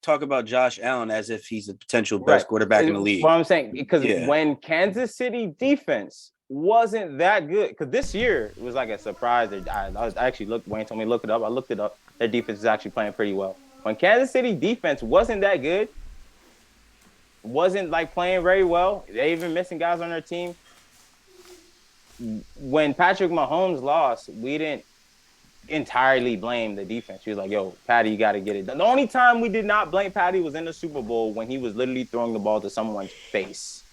talk about Josh Allen as if he's the potential best quarterback in the league? What I'm saying, because when Kansas City defense wasn't that good, because this year it was like a surprise. I actually looked. Wayne told me to look it up. I looked it up. Their defense is actually playing pretty well. When Kansas City defense wasn't that good, wasn't like playing very well, they even missing guys on their team. When Patrick Mahomes lost, we didn't entirely blame the defense. He was like, Patty, you got to get it done. The only time we did not blame Patty was in the Super Bowl when he was literally throwing the ball to someone's face.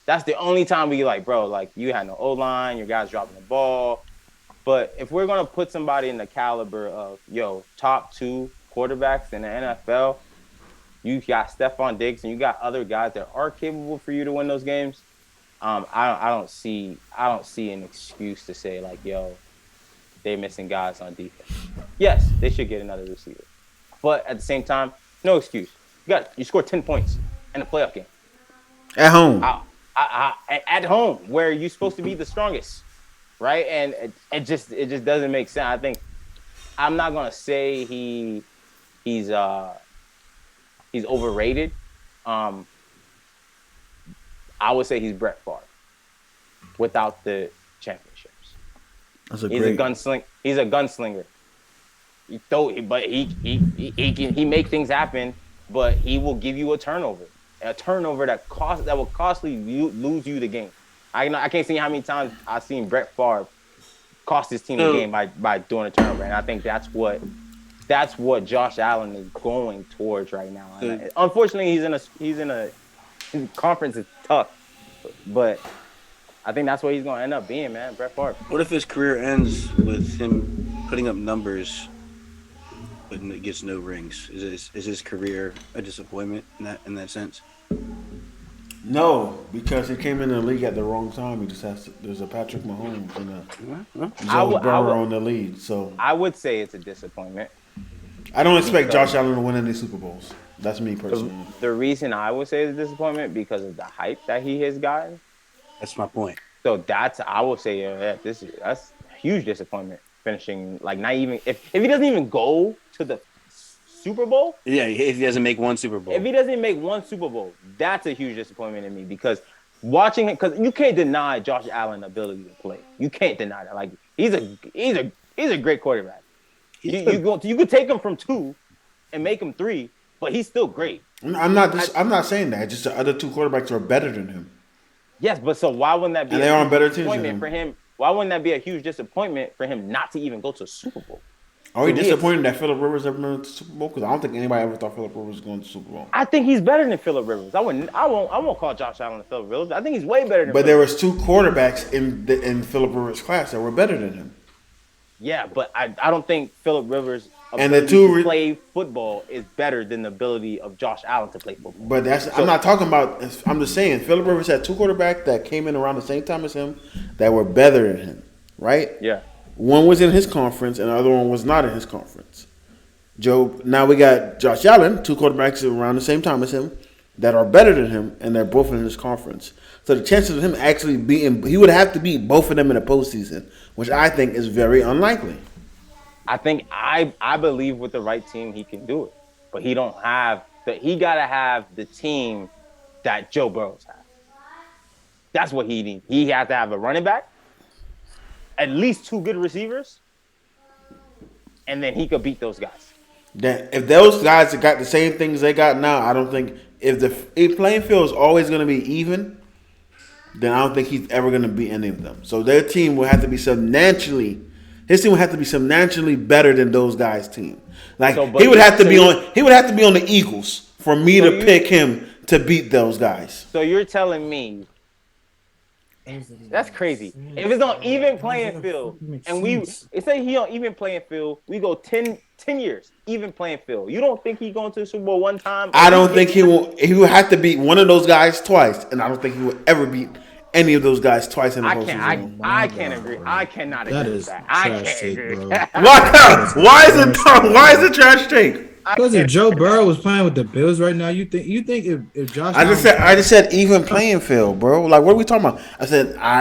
That's the only time we you had no O-line, your guys dropping the ball. But if we're going to put somebody in the caliber of, top 2 quarterbacks in the NFL, you got Stephon Diggs and you got other guys that are capable for you to win those games. I don't see an excuse to say they're missing guys on defense. Yes, they should get another receiver, but at the same time, no excuse. You scored 10 points in a playoff game at home. At home, where you're supposed to be the strongest, right? And it just doesn't make sense. I think I'm not gonna say he's overrated. I would say he's Brett Favre without the championships. He's a gunslinger. He make things happen, but he will give you a turnover that will costly lose you the game. I can't see how many times I've seen Brett Favre cost his team the game by doing a turnover, and I think that's what Josh Allen is going towards right now. And unfortunately, he's in a conference is tough, but I think that's what he's going to end up being, man. Brett Favre. What if his career ends with him putting up numbers but gets no rings. Is his career a disappointment in that sense? No, because he came in the league at the wrong time. He just has to, there's a Patrick Mahomes and a Joe Burrow in the lead. So I would say it's a disappointment. I don't expect Josh Allen to win any Super Bowls. That's me personally. The reason I would say it's a disappointment because of the hype that he has gotten. That's my point. So I would say that's a huge disappointment. Finishing like not even if he doesn't even go to the Super Bowl. Yeah, if he doesn't make one Super Bowl. If he doesn't make one Super Bowl, that's a huge disappointment in me because watching him, because you can't deny Josh Allen's ability to play. You can't deny that. Like he's a great quarterback. You could take him from 2 and make him 3, but he's still great. I'm not saying that. Just the other 2 quarterbacks are better than him. Yes, but so why wouldn't that be and they are on better teams than him. For him? Why wouldn't that be a huge disappointment for him not to even go to a Super Bowl? Are we disappointed that Phillip Rivers ever went to the Super Bowl? Because I don't think anybody ever thought Phillip Rivers was going to the Super Bowl. I think he's better than Phillip Rivers. I won't call Josh Allen Phillip Rivers. I think he's way better than. But there was 2 quarterbacks in Phillip Rivers' class that were better than him. Yeah, but I don't think Phillip Rivers' ability to play football is better than the ability of Josh Allen to play football. But I'm not talking about. I'm just saying Phillip Rivers had 2 quarterbacks that came in around the same time as him that were better than him, right? Yeah. One was in his conference and the other one was not in his conference. Now we got Josh Allen, 2 quarterbacks around the same time as him that are better than him, and they're both in his conference. So the chances of him actually beating, he would have to beat both of them in the postseason, which I think is very unlikely. I think I believe with the right team he can do it, but he gotta have the team that Joe Burrow's has. That's what he needs. He has to have a running back, at least 2 good receivers, and then he could beat those guys. If those guys have got the same things they got now, I don't think if the playing field is always going to be even, then I don't think he's ever going to beat any of them. So their team will have to be substantially better than those guys' team. Like he would have to be on the Eagles for me to pick him to beat those guys. So you're telling me that's crazy. If it's on even playing field, and say he on even playing field, we go 10 years, even playing field. You don't think he's going to the Super Bowl one time? I don't think he will. He will have to beat one of those guys twice, and I don't think he will ever beat any of those guys twice in the postseason. I can't agree. I cannot agree with that. I can't agree. Why is it trash take? Because if Joe Burrow was playing with the Bills right now, you think if Josh? I just said even playing field, bro. Like what are we talking about? I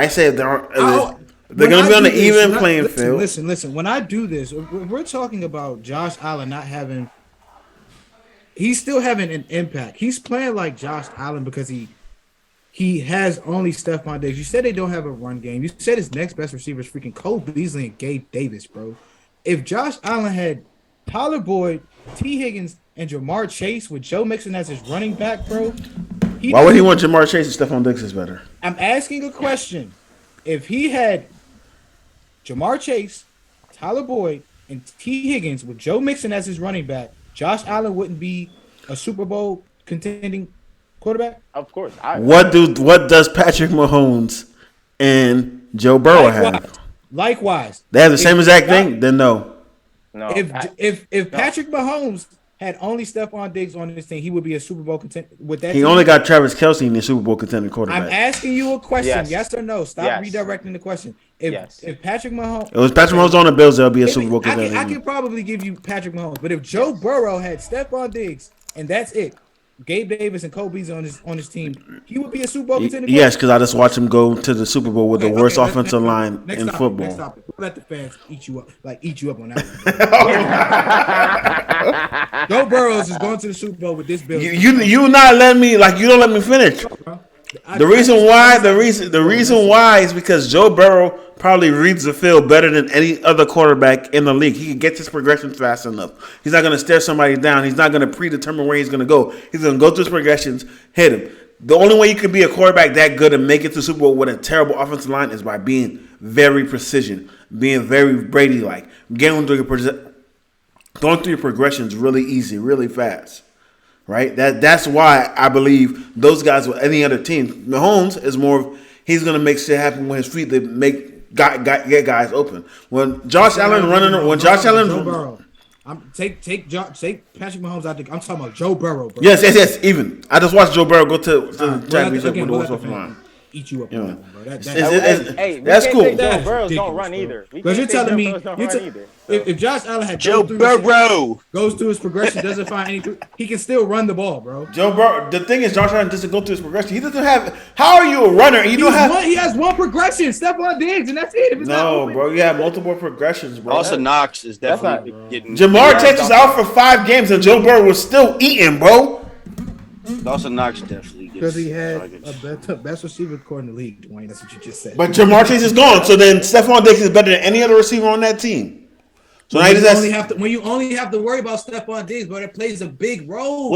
said they're gonna be on the even playing field. Listen. When I do this, we're talking about Josh Allen not having. He's still having an impact. He's playing like Josh Allen because he has only Stephon Diggs. You said they don't have a run game. You said his next best receiver is freaking Cole Beasley and Gabe Davis, bro. If Josh Allen had Tyler Boyd, T. Higgins, and Jamar Chase with Joe Mixon as his running back, bro. Why would he want Jamar Chase if Stephon Diggs is better? I'm asking a question. If he had Jamar Chase, Tyler Boyd, and T. Higgins with Joe Mixon as his running back, Josh Allen wouldn't be a Super Bowl contending quarterback? Of course. What does Patrick Mahomes and Joe Burrow have? Likewise. They have the same exact thing? Then no. No. If Patrick Mahomes had only Stephon Diggs on his team, he would be a Super Bowl contender. With that, he only got Travis Kelce in the Super Bowl contender quarterback. I'm asking you a question, yes or no. Stop redirecting the question. If Patrick Mahomes, it was Patrick Mahomes on the Bills, there'll be a Super Bowl contender. I could probably give you Patrick Mahomes, but if Joe Burrow had Stephon Diggs and that's it, Gabe Davis and Cole Beasley on his team, he would be a Super Bowl contender. Yes, because I just watched him go to the Super Bowl with the worst offensive line in football. Next topic. Let the fans eat you up on that one. Joe Burrows is going to the Super Bowl with this bill. You not letting me, like, you don't let me finish. The reason why is because Joe Burrow probably reads the field better than any other quarterback in the league. He can get his progressions fast enough. He's not going to stare somebody down. He's not going to predetermine where he's going to go. He's going to go through his progressions, hit him. The only way you can be a quarterback that good and make it to the Super Bowl with a terrible offensive line is by being very precision, being very Brady-like, going through your progressions really easy, really fast. Right? That's why I believe those guys with any other team. Mahomes is more. He's gonna make shit happen with his feet to get guys open. When Josh Allen Take Patrick Mahomes out. I'm talking about Joe Burrow, bro. Yes. Even I just watched Joe Burrow go to the championship with the we'll Wolves line. Eat you up on that one, bro. That's cool. Joe Burrows don't run either. Because you're telling me if Josh Allen had Joe Burrow goes through his progression, doesn't find anything, he can still run the ball, bro. Joe Burrow. The thing is, Josh Allen doesn't go through his progression. He doesn't have. How are you a runner? He has one progression. Stephon Diggs, and that's it. Bro. You have multiple progressions, bro. Also, Knox is definitely getting. Jamar Chase is out for 5 games, and Joe Burrow was still eating, bro. Dawson Knox definitely gets because he had a best receiver core in the league, Dwayne. That's what you just said. But Jamar Chase is gone, so then Stephon Diggs is better than any other receiver on that team. So when you only have to worry about Stephon Diggs, but it plays a big role.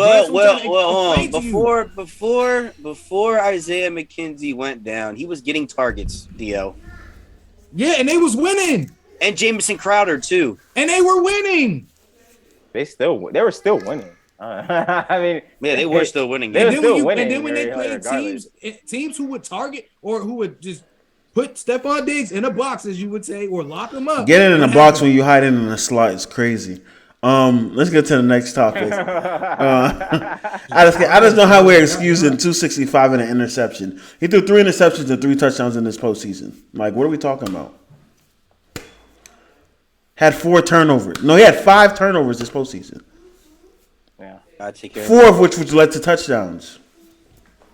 Before Isaiah McKenzie went down, he was getting targets, DL. Yeah, and they was winning. And Jamison Crowder too. And they were winning. They were still winning. I mean, yeah, they were still winning. And then when they played teams who would target or who would just put Stephon Diggs in a box, as you would say, or lock him up. Getting in a box when you hide in a slot is crazy. Let's get to the next topic. I just know how we're excusing 265 and an interception. He threw 3 interceptions and 3 touchdowns in this postseason. Like, what are we talking about? Had 4 turnovers. No, he had 5 turnovers this postseason. Yeah, 4 of which led to touchdowns.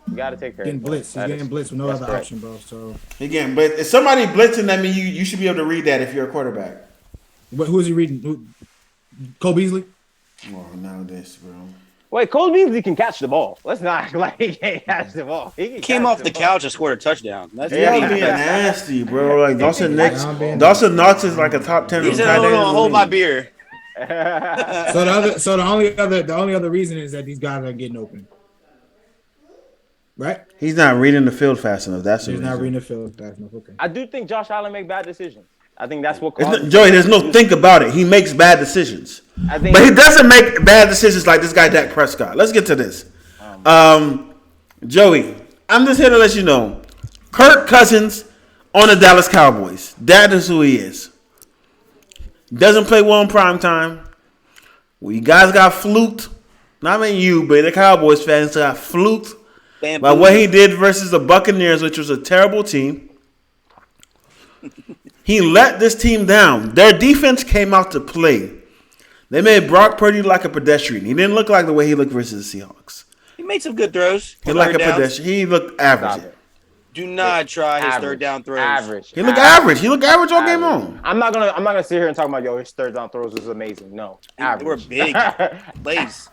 You gotta take care. He's getting blitzed with no other option, bro. So again, but if somebody blitzing, that means you should be able to read that if you're a quarterback. Who is he reading? Cole Beasley? Oh, now this, bro. Wait, Cole Beasley can catch the ball. Let's not act like he can't catch the ball. He came off the couch and scored a touchdown. That's being nasty, bro. Like Dawson Knox is like a top 10. He said, "Hold my beer." So the only other reason is that these guys are getting open, right? He's not reading the field fast enough. He's not reading the field fast enough. Okay. I do think Josh Allen make bad decisions. I think that's what Joey, there's no think about it. He makes bad decisions. But he doesn't make bad decisions like this guy Dak Prescott. Let's get to this. Joey, I'm just here to let you know. Kirk Cousins on the Dallas Cowboys. That is who he is. Doesn't play well in prime time. Well, you guys got fluked. Not I mean you, but the Cowboys fans got fluked by what he did versus the Buccaneers, which was a terrible team. He let this team down. Their defense came out to play. They made Brock Purdy like a pedestrian. He didn't look like the way he looked versus the Seahawks. He made some good throws. He looked like a pedestrian. He looked average. Do not try his third down throws. Average. He looked average. He looked average all game long. I'm not gonna sit here and talk about his third down throws was amazing. No, average. They were big plays.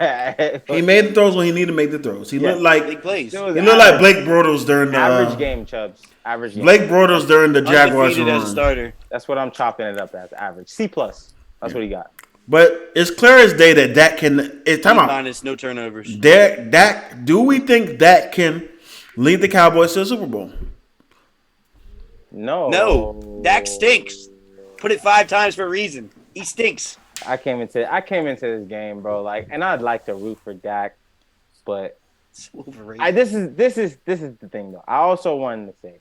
He made the throws when he needed to make the throws. He looked like big plays. He looked like Blake Bortles during the average game, Chubbs. Average game. Blake Bortles during the Jaguars run. As a starter. That's what I'm chopping it up as. Average. C+. That's what he got. But it's clear as day that Dak can. Time out. Minus no turnovers. Dak. Do we think Dak can lead the Cowboys to the Super Bowl? No. Dak stinks. Put it 5 times for a reason. He stinks. I came into this game, bro. And I'd like to root for Dak, but this is the thing though. I also wanted to say,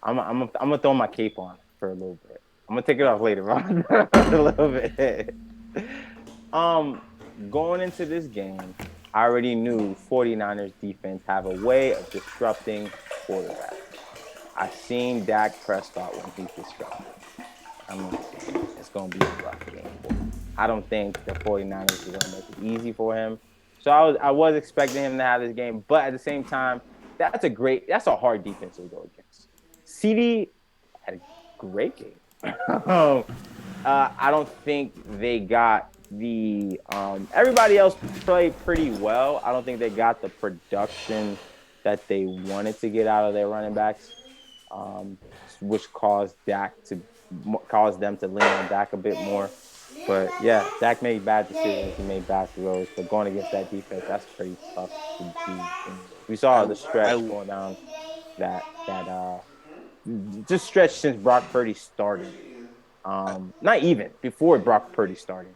I'm gonna throw my cape on for a little bit. I'm gonna take it off later, bro. A little bit. Going into this game, I already knew 49ers defense have a way of disrupting quarterbacks. I seen Dak Prescott when he's disrupted. It's going to be a rough game for him. I don't think the 49ers are going to make it easy for him. So I was expecting him to have this game, but at the same time, that's a hard defense to go against. CD had a great game. I don't think they got the everybody else played pretty well. I don't think they got the production that they wanted to get out of their running backs, which caused them to lean on Dak a bit more. But yeah, Dak made bad decisions. He made bad throws. But going against that defense, that's pretty tough to do. We saw the stretch going down that just stretch since Brock Purdy started. Not even before Brock Purdy started.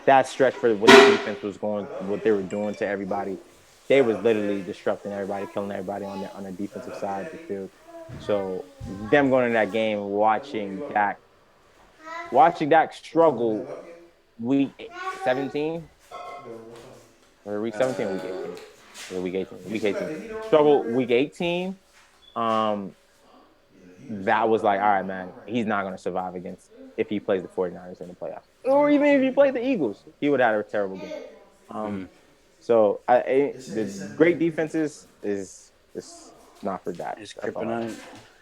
That stretch for what the defense was going, what they were doing to everybody, they was literally disrupting everybody, killing everybody on the defensive side of the field. So them going in that game, watching Dak struggle week 17 or week 17 or week 18. Or week 18. Week 18. Struggle week 18. That was like, all right, man, he's not going to survive against if he plays the 49ers in the playoffs. Or even if he played the Eagles, he would have had a terrible game. So the great defenses is not for that. It's kryptonite.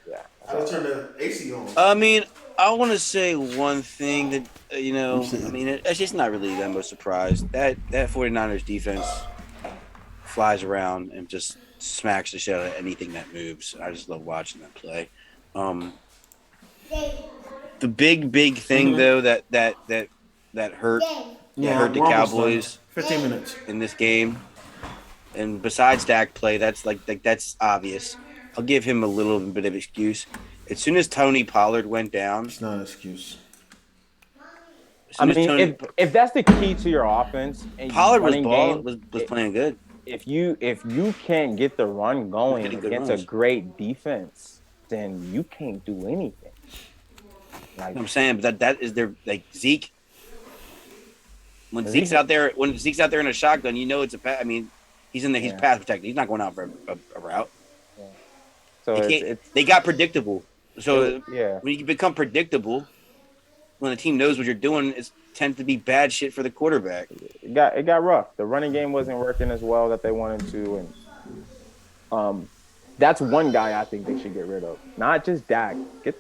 Yeah. Let's turn the AC on. I mean, I want to say one thing that, it's just not really that much surprise. That 49ers defense flies around and just smacks the shit out of anything that moves. I just love watching them play. The big thing though that hurt the Cowboys 15 minutes in this game, and besides Dak play, that's that's obvious. I'll give him a little bit of excuse. As soon as Tony Pollard went down, it's not an excuse. I mean, if that's the key to your offense, and Pollard was playing good. If you can't get the run going against a great defense, then you can't do anything. Like, I'm saying, but that is their Zeke. When Zeke's out there in a shotgun, you know it's a pass. I mean, he's in there. He's pass protected. He's not going out for a route. Yeah. So they got predictable. So when you become predictable, when the team knows what you're doing, it tends to be bad shit for the quarterback. It got rough. The running game wasn't working as well that they wanted to, and that's one guy I think they should get rid of. Not just Dak. Get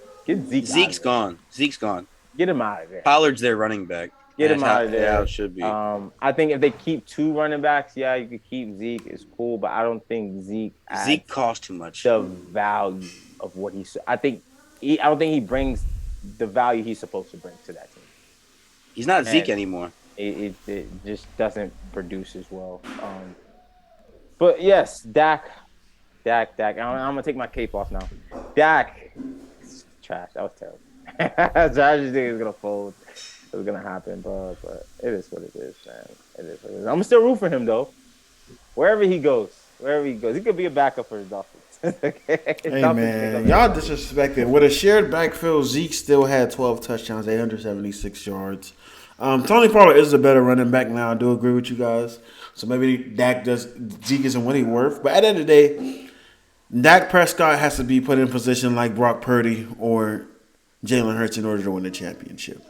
Zeke. Zeke's gone. Zeke's gone. Get him out of there. Pollard's their running back. Get him out of there. Yeah, it should be. I think if they keep two running backs, you could keep Zeke. It's cool, but I don't think Zeke costs too much. The value of what he's. I don't think he brings the value he's supposed to bring to that team. He's not Zeke anymore. It just doesn't produce as well. But yes, Dak. I'm gonna take my cape off now. Dak, trash. That was terrible. I just think it was gonna fold. It was gonna happen, but it is what it is, man. It is what it is. I'm still root for him though. Wherever he goes, he could be a backup for the Dolphins. Okay? Hey man, y'all disrespected. With a shared backfield, Zeke still had 12 touchdowns, 876 yards. Tony Pollard is a better running back now. I do agree with you guys. So maybe Zeke isn't what he's worth. But at the end of the day, Dak Prescott has to be put in position like Brock Purdy or Jalen Hurts in order to win the championship.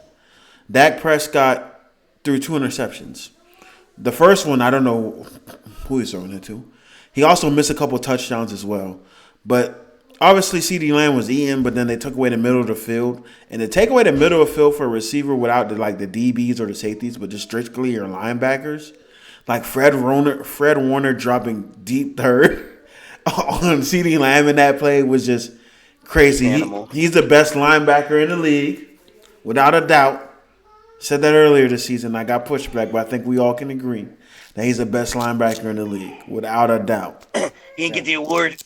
Dak Prescott threw 2 interceptions. The first one, I don't know who he's throwing it to. He also missed a couple touchdowns as well. But obviously, CeeDee Lamb was eating, but then they took away the middle of the field. And to take away the middle of the field for a receiver without the DBs or the safeties, but just strictly your linebackers, like Fred Warner dropping deep third on CeeDee Lamb in that play was just crazy. He's the best linebacker in the league, without a doubt. Said that earlier this season. I got pushback, but I think we all can agree that he's the best linebacker in the league, without a doubt. He didn't get the award.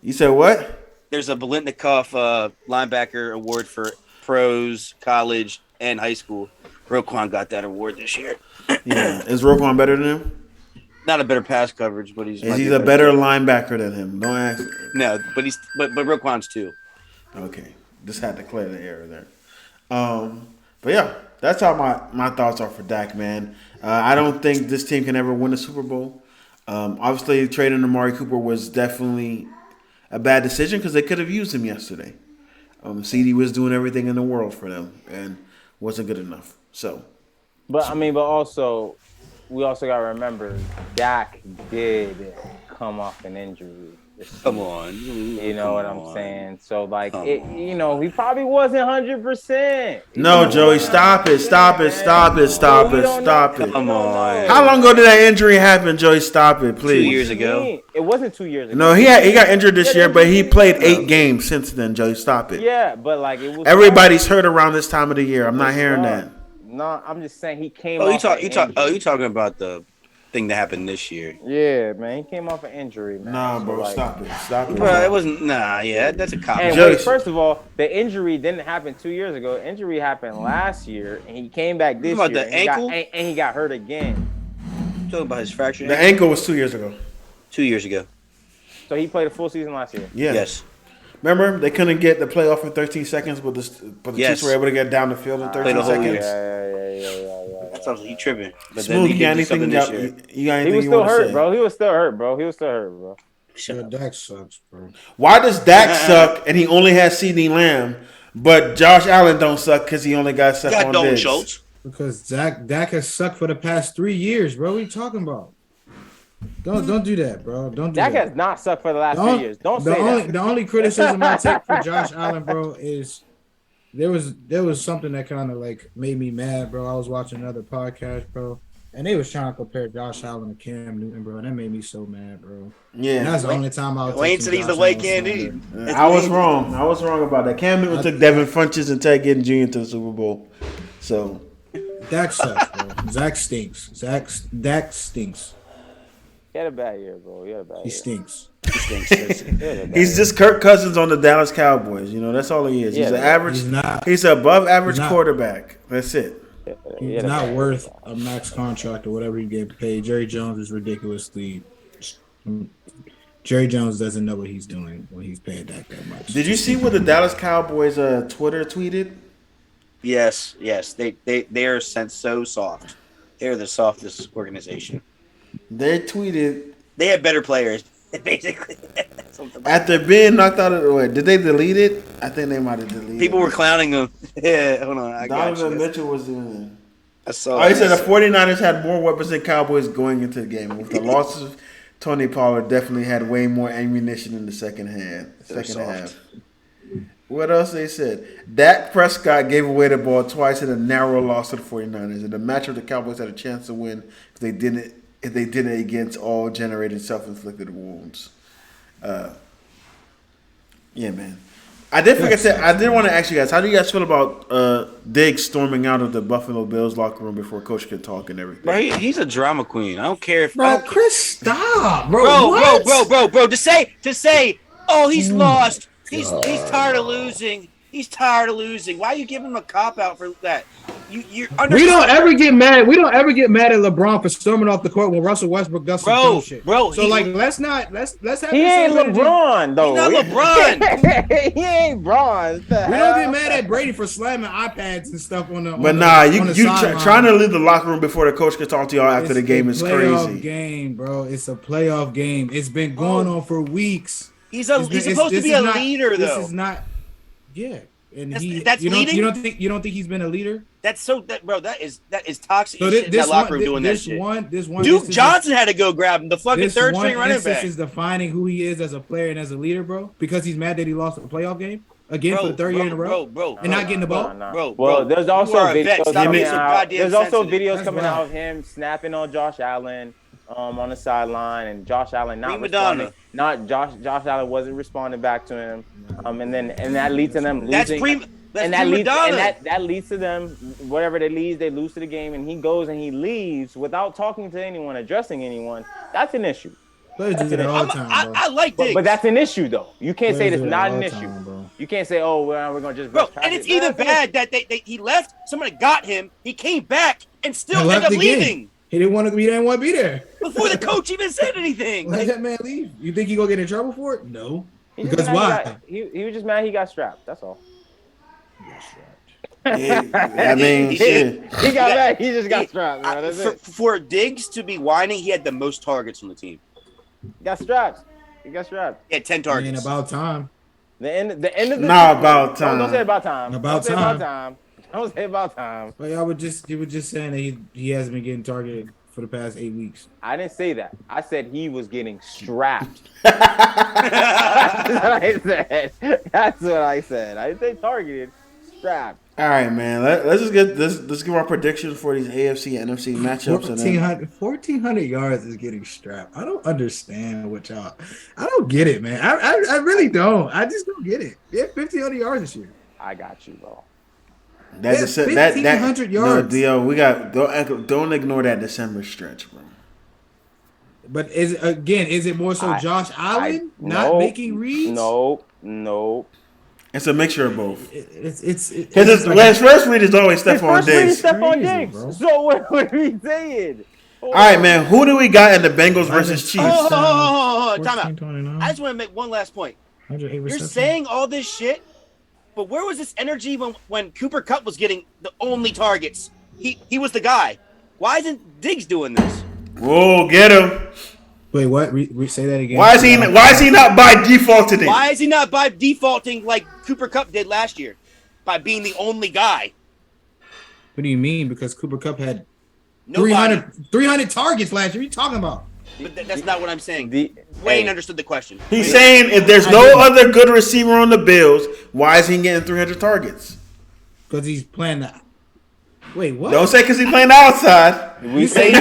You said what? There's a Biletnikoff linebacker award for pros, college, and high school. Roquan got that award this year. Yeah, is Roquan better than him? Not a better pass coverage, but he's a better linebacker than him. Don't ask. No, but Roquan's too. Okay, just had to clear the error there. But yeah, that's how my thoughts are for Dak, man. I don't think this team can ever win a Super Bowl. Obviously, trading Amari Cooper was definitely a bad decision because they could have used him yesterday. CD was doing everything in the world for them and wasn't good enough. So, but also, we also got to remember Dak did come off an injury. Come on. You know what I'm saying? So, he probably wasn't 100%. No, Joey, stop it. Come on. How long ago did that injury happen, Joey? Stop it, please. 2 years ago. It wasn't 2 years ago. No, he got injured this year, but he played 8 games since then, Joey. Stop it. Yeah, but it was. Everybody's hurt around this time of the year. I'm not hearing that. No, I'm just saying he came off you talking about the thing that happened this year. Yeah, man, he came off an injury, man. Nah, bro, stop it. Bro, it wasn't. Nah, yeah, that's a cop. And wait, first of all, the injury didn't happen 2 years ago. The injury happened last year, and he came back this year. The ankle? And he got hurt again. Talking about his fracture. The ankle was 2 years ago. 2 years ago. So he played a full season last year. Yeah. Yes. Remember, they couldn't get the playoff in 13 seconds, but the Chiefs were able to get down the field in 13 seconds. Yeah. That's obviously he tripping. But Smooth, then he did something this year. You got anything he was you still want to hurt, say? bro. He was still hurt, bro. Yeah, Dak sucks, bro. Why does Dak suck and he only has CeeDee Lamb, but Josh Allen don't suck because he only got Stephon Diggs? Schultz. Because Dak has sucked for the past 3 years, bro. What are you talking about? Don't do that, bro. Don't do Dak that. has not sucked for the last 3 years. Don't say that. The only criticism I take for Josh Allen, bro, is there was something that kind of like made me mad, bro. I was watching another podcast, bro, and they was trying to compare Josh Allen to Cam Newton, bro, and that made me so mad, bro. Yeah, and that's the only time I was. Wayne said he's the white candy. I was wrong. I was wrong about that. Cam Newton took Devin Funches and Ted Ginn Jr. to the Super Bowl. So Dak sucks, bro. Dak stinks. He had a bad year, bro. He stinks. He's just Kirk Cousins on the Dallas Cowboys. You know, that's all he is. He's an average. He's an above average quarterback. That's it. He's not worth a max contract or whatever he get paid. Jerry Jones is ridiculously. Jerry Jones doesn't know what he's doing when he's paying that much. Did you see what the Dallas Cowboys Twitter tweeted? Yes. They are sent so soft. They're the softest organization. They tweeted. They have better players, basically. After being knocked out of the way, did they delete it? I think they might have deleted it. People were clowning them. Yeah, hold on. Donovan Mitchell was doing it. I saw. Oh, he said the 49ers had more weapons than Cowboys going into the game. With the losses, Tony Pollard definitely had way more ammunition in the second half. What else they said? Dak Prescott gave away the ball twice in a narrow loss to the 49ers. In the matchup, the Cowboys had a chance to win if they didn't against all generated self-inflicted wounds. Yeah, man. I did forget that. I did want to ask you guys, how do you guys feel about Diggs storming out of the Buffalo Bills locker room before Coach can talk and everything? Bro, he's a drama queen. I don't care if. Bro, Chris, stop, bro. Bro. To say, oh, he's lost. He's tired of losing. He's tired of losing. Why you give him a cop out for that? We don't ever get mad. We don't ever get mad at LeBron for storming off the court when Russell Westbrook does some bullshit. Bro, so let's have. He ain't LeBron though. He's not LeBron. He ain't Bron. We don't get mad at Brady for slamming iPads and stuff on the. But trying to leave the locker room before the coach can talk to y'all after the game is crazy. It's a playoff game, bro. It's a playoff game. It's been going on for weeks. He's supposed to be a leader, though. This is not. Yeah. And that's leading. You don't think he's been a leader? That is toxic. So in that locker room doing that shit. Duke Johnson had to go grab him, the fucking third string running back. This is defining who he is as a player and as a leader, bro. Because he's mad that he lost a playoff game again for the third year in a row, and not getting the ball. Well, there's also videos coming out of him snapping on Josh Allen. On the sideline, and Josh Allen not responding. Josh Allen wasn't responding back to him. And that leads to them losing. That leads to them whatever they lose to the game, and he goes and he leaves without talking to anyone, addressing anyone. That's an issue. I like Diggs. But that's an issue, though. You can't say it's not an issue. You can't say, "Oh, we're going to just." Bro, and it's either bad that he left, somebody got him, he came back, and still ended up leaving. He didn't want to be there before the coach even said anything. Let that man leave. You think he gonna get in trouble for it? No. Because why? He was just mad he got strapped. That's all. Yeah, I mean, he got mad. He just got strapped. Man. That's it. For Diggs to be whining, he had the most targets on the team. He got strapped. He had 10 targets. And about time. The end of the. Not about time. Don't say about time. About time. Don't say about time. But you were just saying that he hasn't been getting targeted for the past 8 weeks. I didn't say that. I said he was getting strapped. That's what I said. I didn't say targeted. Strapped. All right, man. Let's give our predictions for these AFC and NFC matchups. 1,400 yards is getting strapped. I don't understand what y'all. I don't get it, man. I really don't. I just don't get it. They have 1,500 yards this year. I got you, bro. That's 1,500 yards. No, Dio, don't ignore that December stretch, bro. But is it more so Josh Allen not making reads? No. It's a mixture of both. Because his first read is always Stephon Diggs. So what are we saying? All right, man. Who do we got in the Bengals versus Chiefs? Time out. I just want to make one last point. 108 You're receptions. saying all this shit, but where was this energy when Cooper Kupp was getting the only targets? He was the guy. Why isn't Diggs doing this? Whoa, get him. Wait, what? Say that again. Why is he not by default today? Why is he not by defaulting like Cooper Kupp did last year? By being the only guy. What do you mean? Because Cooper Kupp had 300 targets last year. What are you talking about? But that's not what I'm saying. Wayne understood the question. He's saying if there's no other good receiver on the Bills, why is he getting 300 targets? Because he's playing that. Wait, what? Don't say because he's playing outside. You said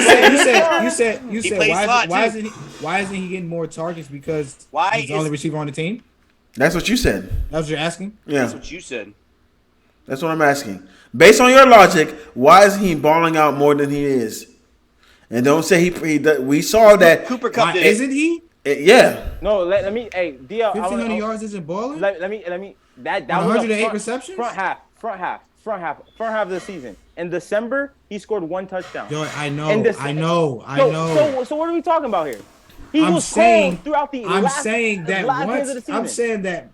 why isn't he getting more targets because he's the only receiver on the team? That's what you said. That's what you're asking? Yeah. That's what you said. That's what I'm asking. Based on your logic, why is he balling out more than he is? And don't say we saw that Cooper Kupp did. Isn't he? Yeah. No, let me. Hey, DL. 1,500 yards isn't balling. Let me. That was 108 receptions. Front half of the season. In December, he scored 1 touchdown. Yo, I know. So what are we talking about here? I'm saying that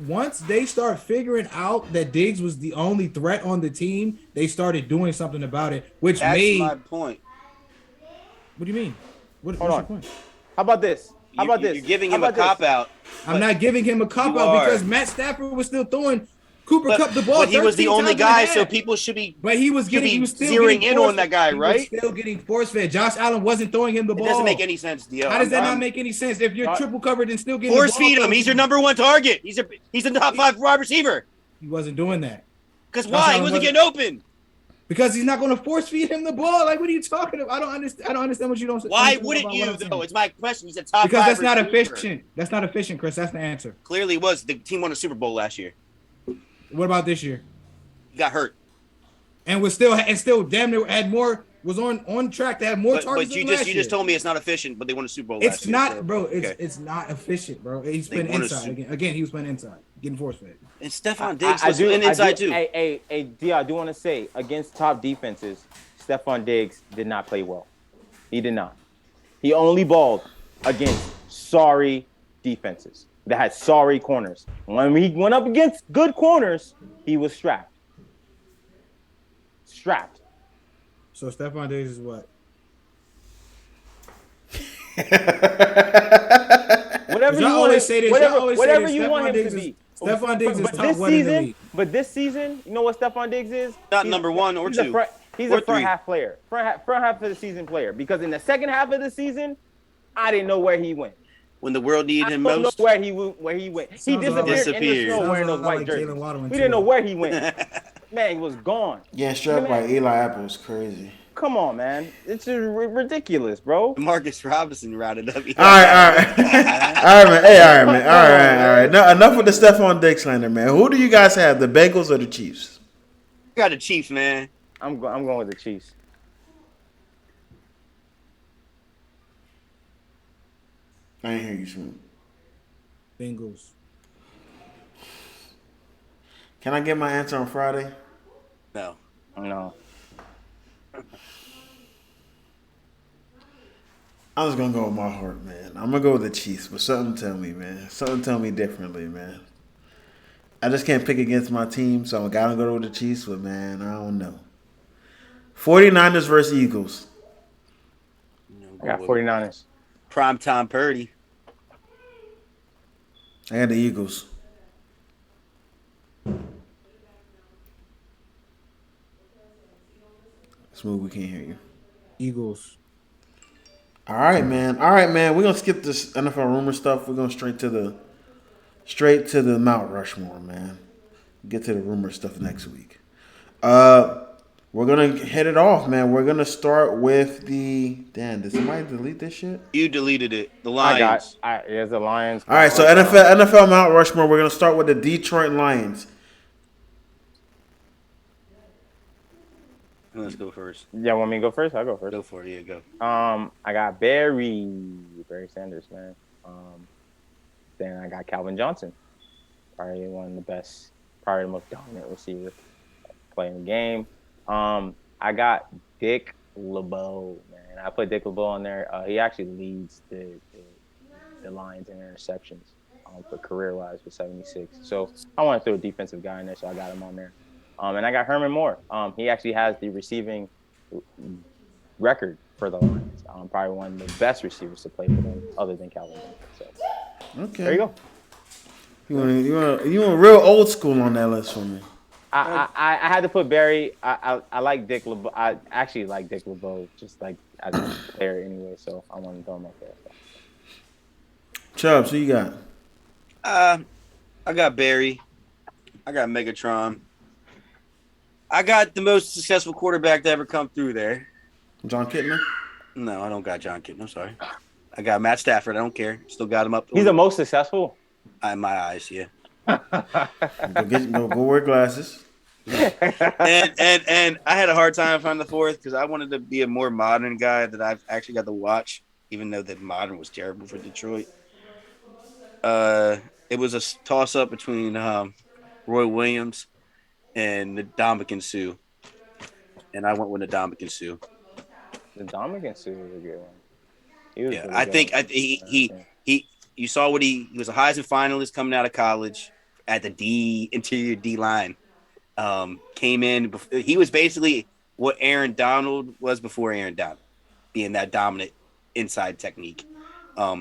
once they start figuring out that Diggs was the only threat on the team, they started doing something about it, which That's my point. What do you mean? What's your point? How about this? You're giving him a cop-out. I'm not giving him a cop-out because Matt Stafford was still throwing Cooper Kupp the ball. But he was the only guy, so people should be. But he was still zeroing in on that guy, right? He was still getting force-fed. Josh Allen wasn't throwing him the ball. It doesn't make any sense, Dio. How does that not make any sense? If you're triple covered and still getting force-feed him, he's your number one target. He's a top 5 wide receiver. He wasn't doing that. Because why? He wasn't getting open. Because he's not going to force feed him the ball. Like, what are you talking about? I don't understand what you don't say. Why wouldn't you, though? It's my question. He's a top 5 because that's not receiver. efficient. That's not efficient, Chris. That's the answer. Clearly was. The team won a Super Bowl last year. What about this year? He got hurt. And was still damn near had more, was on track to have more targets than last year. You just told me it's not efficient, but they won a Super Bowl last year. It's not, bro. It's not efficient, bro. He's playing inside. Again, he was playing inside. Getting force fed. And Stephon Diggs was playing inside too. Hey, D, I do want to say, against top defenses, Stephon Diggs did not play well. He did not. He only balled against sorry defenses that had sorry corners. When he went up against good corners, he was strapped. So Stephon Diggs is what? Whatever you want him to be. Stephon Diggs is top one in the league. But this season, you know what Stephon Diggs is? Not number 1 or 2. He's a front half player. Front half of the season player. Because in the second half of the season, I didn't know where he went. When the world needed him most. I don't know where he went. He disappeared in the snow wearing those white jerseys. We didn't know where he went. Man, he was gone. Yeah, struck by Eli Apple is crazy. Come on, man. It's just ridiculous, bro. Marcus Robinson routed up. All right, man. All right. Now, enough with the Stephon Diggs slander, man. Who do you guys have, the Bengals or the Chiefs? I got the Chiefs, man. I'm going with the Chiefs. I ain't hear you, Smoot. Bengals. Can I get my answer on Friday? No. I'm just gonna go with my heart, man. I'm gonna go with the Chiefs, but something tell me, man. Something tell me differently, man. I just can't pick against my team, so I gotta go with the Chiefs, but man, I don't know. 49ers versus Eagles. I got 49ers. Primetime Purdy. I got the Eagles. Smooth, we can't hear you. Eagles. All right, man. We're gonna skip this NFL rumor stuff. We're going straight to the Mount Rushmore, man. Get to the rumor stuff next week. We're gonna hit it off, man. We're gonna start with the. Damn, did somebody delete this shit? You deleted it. The Lions. There's the Lions. All right, so NFL Mount Rushmore. We're gonna start with the Detroit Lions. Let's go first. Yeah, want me to go first? I'll go first. Go for it. Yeah, go. I got Barry Sanders, man. Then I got Calvin Johnson. Probably one of the best, probably the most dominant receiver playing the game. I got Dick LeBeau, man. I put Dick LeBeau on there. He actually leads the Lions in interceptions. for career-wise with 76. So I want to throw a defensive guy in there, so I got him on there. And I got Herman Moore. He actually has the receiving record for the Lions. Probably one of the best receivers to play for them, other than Calvin Johnson. So Okay. there you go. You want real old school on that list for me. I had to put Barry. I like Dick LeBeau. I actually like Dick LeBeau, just like as a player anyway. So I want to throw him up there. So. Chubbs, who you got? I got Barry. I got Megatron. I got the most successful quarterback to ever come through there. John Kitna? No, I don't got John Kitna. I'm sorry. I got Matt Stafford. I don't care. Still got him up. He's the most successful? In my eyes, yeah. Go wear glasses. and I had a hard time finding the fourth because I wanted to be a more modern guy that I've actually got to watch, even though that modern was terrible for Detroit. It was a toss-up between Roy Williams and Ndamukong Suh, and I went with Ndamukong Suh. Ndamukong Suh was a good one. Yeah, I think he you saw what he was a Heisman finalist coming out of college at the interior D line. Came in. He was basically what Aaron Donald was before Aaron Donald, being that dominant inside technique. A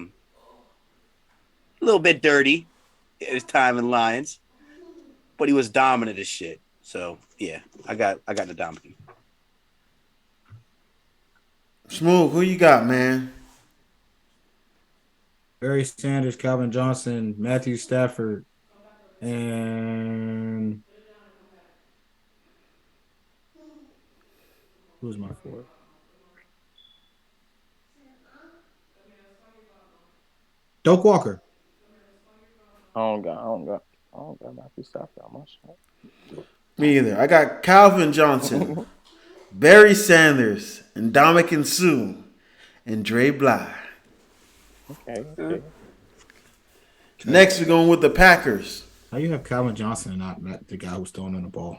little bit dirty at his time in Lions, but he was dominant as shit. So yeah, I got the dominant. Smooth, who you got, man? Barry Sanders, Calvin Johnson, Matthew Stafford, and who's my fourth? Doak Walker. I don't got Matthew Stafford that much. Me either. I got Calvin Johnson, Barry Sanders, and Ndamukong Suh, and Dre Bly. Okay. Next, we're going with the Packers. How you have Calvin Johnson and not the guy who's throwing in the ball?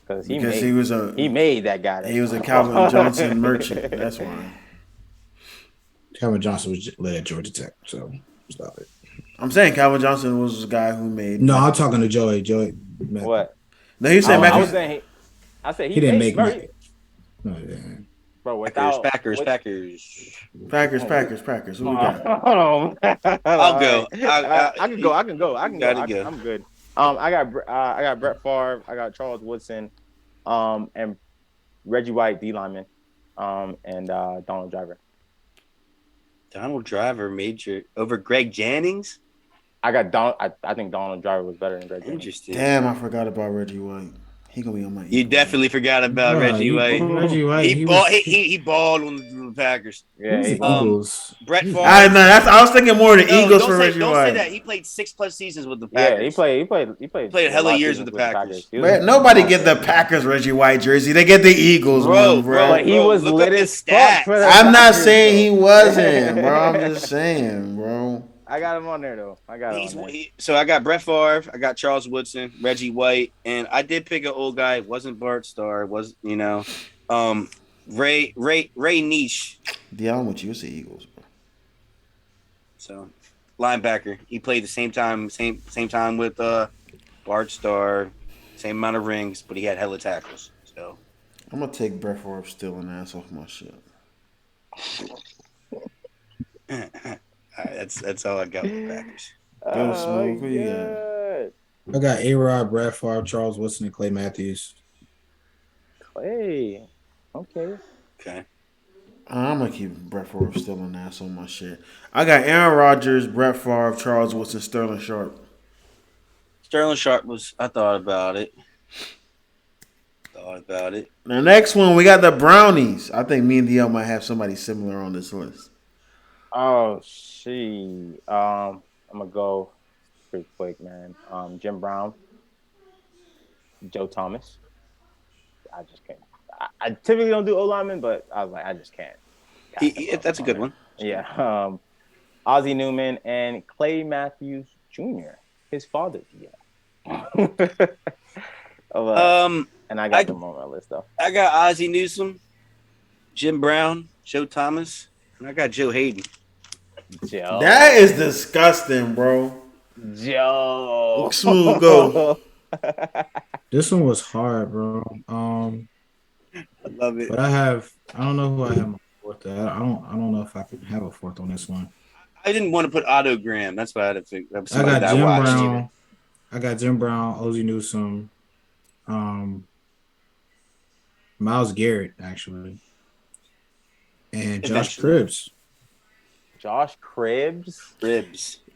Because he made that guy. He was a Calvin Johnson merchant. That's why. Calvin Johnson was led at Georgia Tech, so stop it. I'm saying Calvin Johnson was the guy who made. No, I'm talking to Joey. What? No, he said Matthew. I said he didn't make money. No, he didn't. Bro, without Packers. Who we got? Hold on. I'll go. I can go. I'm good. I got Brett Favre. I got Charles Woodson, and Reggie White, D lineman, and Donald Driver. Donald Driver major over Greg Jennings. I think Donald Driver was better than Greg Jennings. Interesting. Damn, I forgot about Reggie White. He gonna be on my. You definitely forgot about Reggie White. Reggie White. He balled on the Packers. Yeah, Eagles. Brett Favre. I was thinking more of the Eagles for Reggie White. Don't say that. He played 6+ seasons with the Packers. Yeah, he played a hell of years with the Packers. Nobody get the Packers Reggie White jersey. They get the Eagles one, bro. But he was lit as fuck. I'm not saying he wasn't, bro. I'm just saying, bro. I got him on there though. So I got Brett Favre, I got Charles Woodson, Reggie White, and I did pick an old guy. It wasn't Bart Starr. Ray Niche. Yeah, I'm with you. It's the Eagles, bro. So linebacker. He played the same time with Bart Starr, same amount of rings, but he had hella tackles. So I'm gonna take Brett Favre stealing ass off my shit. All right, that's all I got with the Packers. Go Smooth. Who you got? I got A-Rod, Brett Favre, Charles Woodson, and Clay Matthews. Clay. Okay. I'm gonna keep Brett Favre stealing ass on my shit. I got Aaron Rodgers, Brett Favre, Charles Woodson, Sterling Sharp. I thought about it. The next one, we got the Brownies. I think me and DL might have somebody similar on this list. Oh, I'm gonna go pretty quick, man. Jim Brown, Joe Thomas. I just can't. I typically don't do O-linemen, but I was like, I just can't. That's a good one. Yeah. Ozzie Newman and Clay Matthews Jr. His father. Yeah. And I got them on my list though. I got Ozzie Newsome, Jim Brown, Joe Thomas, and I got Joe Hayden. Joe. That is disgusting, bro. Joe. Smooth, go. This one was hard, bro. I love it. But I don't know who I have my fourth at. I don't know if I can have a fourth on this one. I didn't want to put Otto Graham. That's why I had to think. I got Jim Brown. I got Jim Brown, Ozzie Newsome, Myles Garrett, actually, and Josh Cribbs. Josh Cribbs?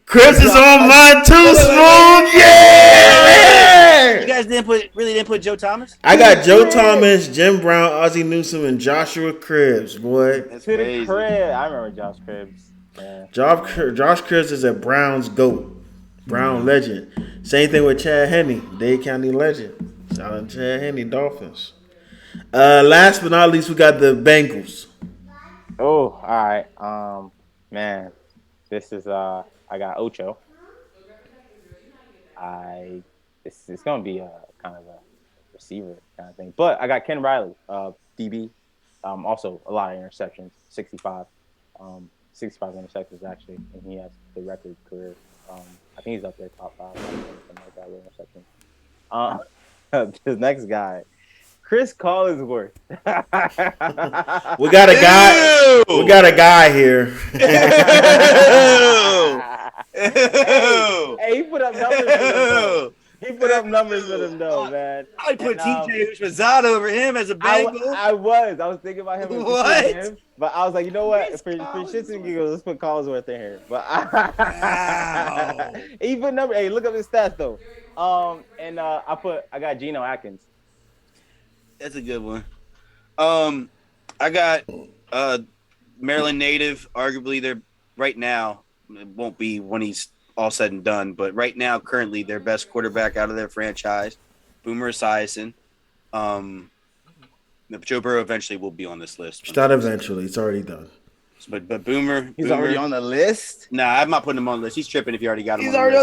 Cribbs is on mine too, Smooth. Yeah! You guys didn't put Joe Thomas? I got Joe Thomas, Jim Brown, Ozzie Newsome, and Joshua Cribbs, boy. That's crazy. I remember Josh Cribbs. Yeah. Josh Cribbs is a Browns GOAT. Brown legend. Same thing with Chad Henne, Dade County legend. Shout out to Chad Henne, Dolphins. Last but not least, we got the Bengals. Oh, all right. Man, this is I got Ocho. This is gonna be a kind of a receiver kind of thing, but I got Ken Riley, DB. Also a lot of interceptions, 65 interceptions actually, and he has the record career. I think he's up there top 5, something like that with interceptions. The next guy, Chris Collinsworth. We got a guy. Ew! We got a guy here. Hey, he put up numbers for him. He put up numbers for him though, man. I put TJ Ushmazada over him as a Bengal. I was thinking about him. What? But I was like, you know what? For shits and giggles, let's put Collinsworth in here. But wow. He put number. Hey, look up his stats though. And I got Geno Atkins. That's a good one. I got Maryland native. Arguably, they're right now. It won't be when he's all said and done, but right now, currently, their best quarterback out of their franchise, Boomer Esiason. Joe Burrow eventually will be on this list. It's not eventually. It's already done. But Boomer. He's already on the list? Nah, I'm not putting him on the list. He's tripping if you already got him on the list.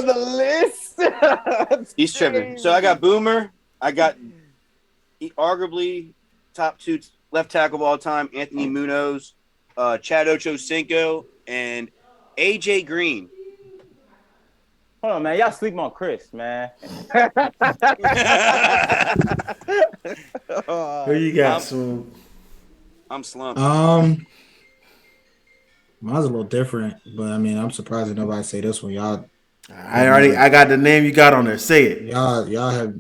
He's already on the list? He's tripping. So I got Boomer. I got arguably top 2 left tackle of all time, Anthony Munoz, Chad Ochocinco, and AJ Green. Hold on, man. Y'all sleeping on Chris, man. Who you got, Smooth? I'm slumped. Mine's a little different, but I mean, I'm surprised that nobody say this one. Y'all, I got the name you got on there. Say it. Y'all have.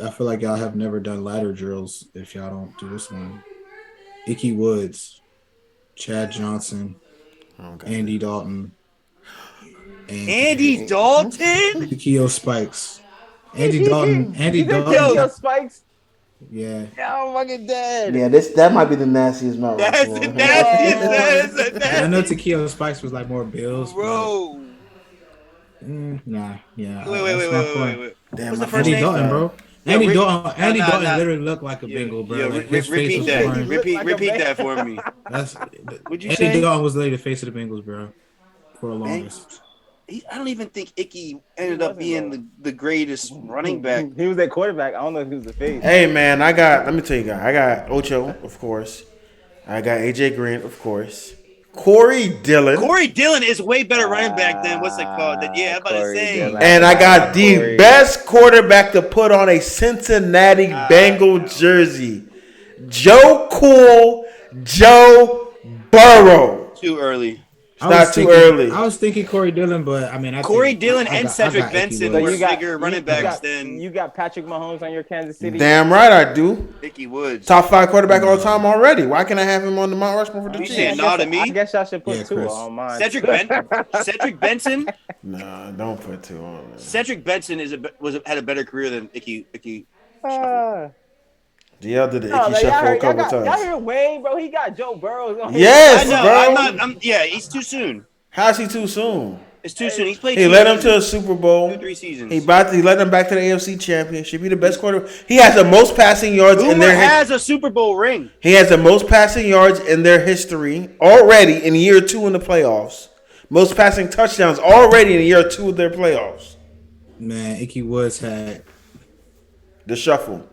I feel like y'all have never done ladder drills if y'all don't do this one. Icky Woods, Chad Johnson, Andy Dalton. Andy Dalton? Keo Spikes. Andy Dalton. Keo Spikes? Yeah. I'm fucking dead. Yeah, that might be the nastiest Mount Rushmore. That's the nastiest. I know Tequila Spikes was like more Bills. Bro. Nah, yeah. Wait. Damn, what's the first name? Dalton, bro. Andy Dalton literally looked like a Bengal, bro. Yo, like repeat that. Repeat that for me. What'd you say? Andy Dalton was literally the face of the Bengals, bro, for the longest. I don't even think Icky ended up being the greatest running back. He was that quarterback. I don't know if he was the face. Hey, man, let me tell you guys. I got Ocho, of course. I got AJ Green, of course. Corey Dillon. Corey Dillon is way better running back than what's it called? I'm about to say. And I got the best quarterback to put on a Cincinnati Bengal jersey. Joe Burrow. Too early. Too early. I was thinking Corey Dillon, but I mean, Corey Dillon and Cedric Benson were bigger running backs than. You got Patrick Mahomes on your Kansas City. Damn right I do. Icky Woods. Top 5 quarterback all time already. Why can't I have him on the Mount Rushmore for the team? You saying no to me? I guess I should put 2 on mine. Cedric Benson. Nah, don't put 2 on there. Cedric Benson had a better career than Icky. DL did the Icky shuffle a couple times. Y'all hear Wayne, bro? He got Joe Burrow on. Yes, bro. He's too soon. How's he too soon? It's too soon. He's played. He led him to a Super Bowl. 2-3 seasons. He led them back to the AFC Championship. He the best quarterback. He has the most passing yards in their. Has a Super Bowl ring. He has the most passing yards in their history already in year 2 in the playoffs. Most passing touchdowns already in year 2 of their playoffs. Man, Icky Woods had the shuffle.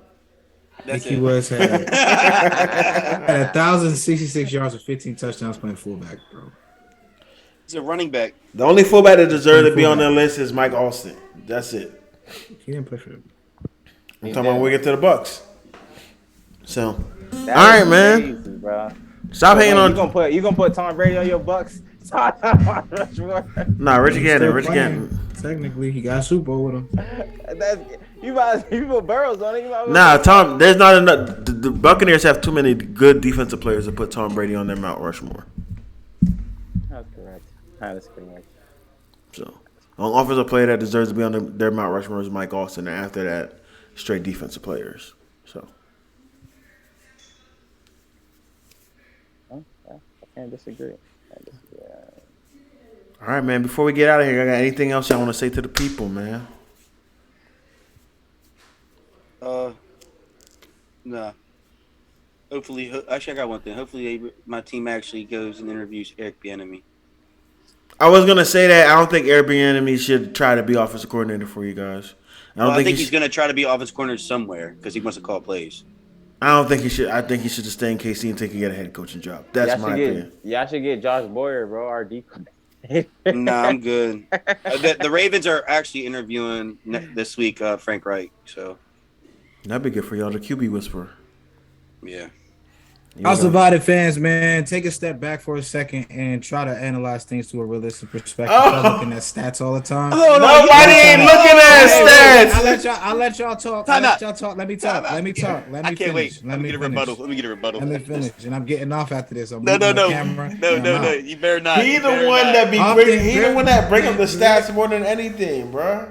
Icky Woods had 1,066 yards with 15 touchdowns playing fullback, bro. He's a running back. The only fullback that deserves to be on their list is Mike Alston. That's it. He didn't play for them. I'm talking about when we get to the Bucks. So, all That right, is man. crazy, bro. Stop hating on. You gonna put Tom Brady on your Bucks? Rushmore. Nah, Richie Gannon. Still Richie playing. Gannon. Technically, he got a Super Bowl with him. You put Burrows on it. Nah, Tom. There's not enough. The Buccaneers have too many good defensive players to put Tom Brady on their Mount Rushmore. That's correct. That is correct. So, an offensive player that deserves to be on their Mount Rushmore is Mike Alston. And after that, straight defensive players. So, I can't disagree. all right, man. Before we get out of here, I got anything else I want to say to the people, man? Nah. Hopefully, actually, I got one thing. Hopefully, my team actually goes and interviews Eric Bieniemy. I was gonna say that I don't think Eric Bieniemy should try to be offensive coordinator for you guys. I think he's gonna try to be offensive coordinator somewhere because he wants to call plays. I don't think he should. I think he should just stay in KC until he can get a head coaching job. That's my opinion. Y'all should get Josh Boyer, bro. Our deep. Nah, I'm good. The Ravens are actually interviewing this week Frank Reich. So that'd be good for y'all. The QB whisperer. Yeah. House Divided fans, man, take a step back for a second and try to analyze things to a realistic perspective. Stop looking at stats all the time. Nobody ain't looking at stats. I'll let y'all talk. Let me talk. Let me can't wait. Let me get a rebuttal. Let me get a rebuttal. Let me finish. And I'm getting off after this. No. You better not. He the one that bring up the stats more than anything, bro.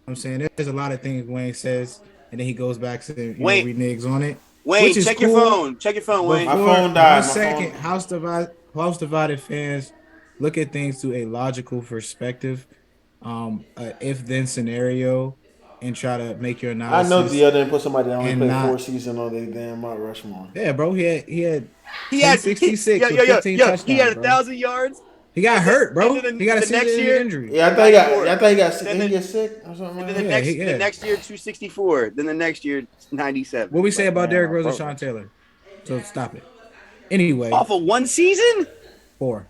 I'm saying there's a lot of things Wayne says, and then he goes back to reneges on it. Wayne, check your phone. Check your phone, Wayne. My phone died. 1 second. House Divided fans, look at things to a logical perspective. If-then scenario, and try to make your analysis. I know the other didn't put somebody that only played 4 seasons on their damn Mount Rushmore. Yeah, bro. He had 66 with 15 touchdowns. He had 1,000 yards. He got hurt, bro. He got a season injury. Yeah, I thought he got sick. Did he get sick or something? And then the next year, 264. Then the next year, 97. What we say about Derrick Rose and Sean Taylor? So stop it. Anyway, off of 1 season, 4.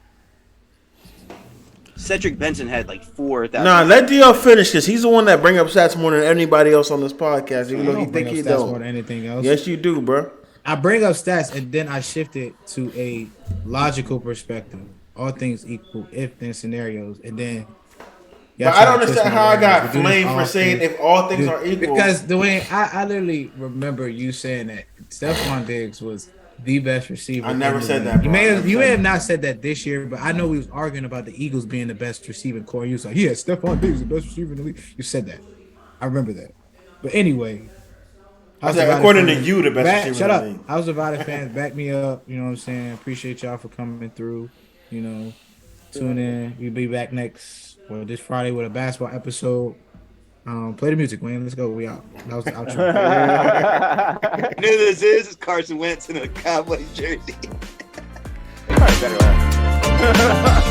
Cedric Benson had like 4,000. Nah, let DL finish because he's the one that bring up stats more than anybody else on this podcast. Even though he think he don't. More than anything else. Yes, you do, bro. I bring up stats and then I shift it to a logical perspective. All things equal, if-then scenarios, and then. But I don't understand how I got flamed for saying if all things are equal. Because Dwayne, I literally remember you saying that Stephon Diggs was the best receiver. I never said that, bro. You may have not said that this year, but I know we was arguing about the Eagles being the best receiving core. You was like, yeah, Stephon Diggs is the best receiver in the league. You said that. I remember that. But anyway. I said, according to you, the best receiver in the league. Shut up. House Divided fans, back me up. You know what I'm saying? Appreciate y'all for coming through. You know, tune in. We'll be back this Friday with a basketball episode. Play the music, Wayne. Let's go. We out. That was the outro. You know who this is? It's Carson Wentz in a Cowboys jersey. Probably better off.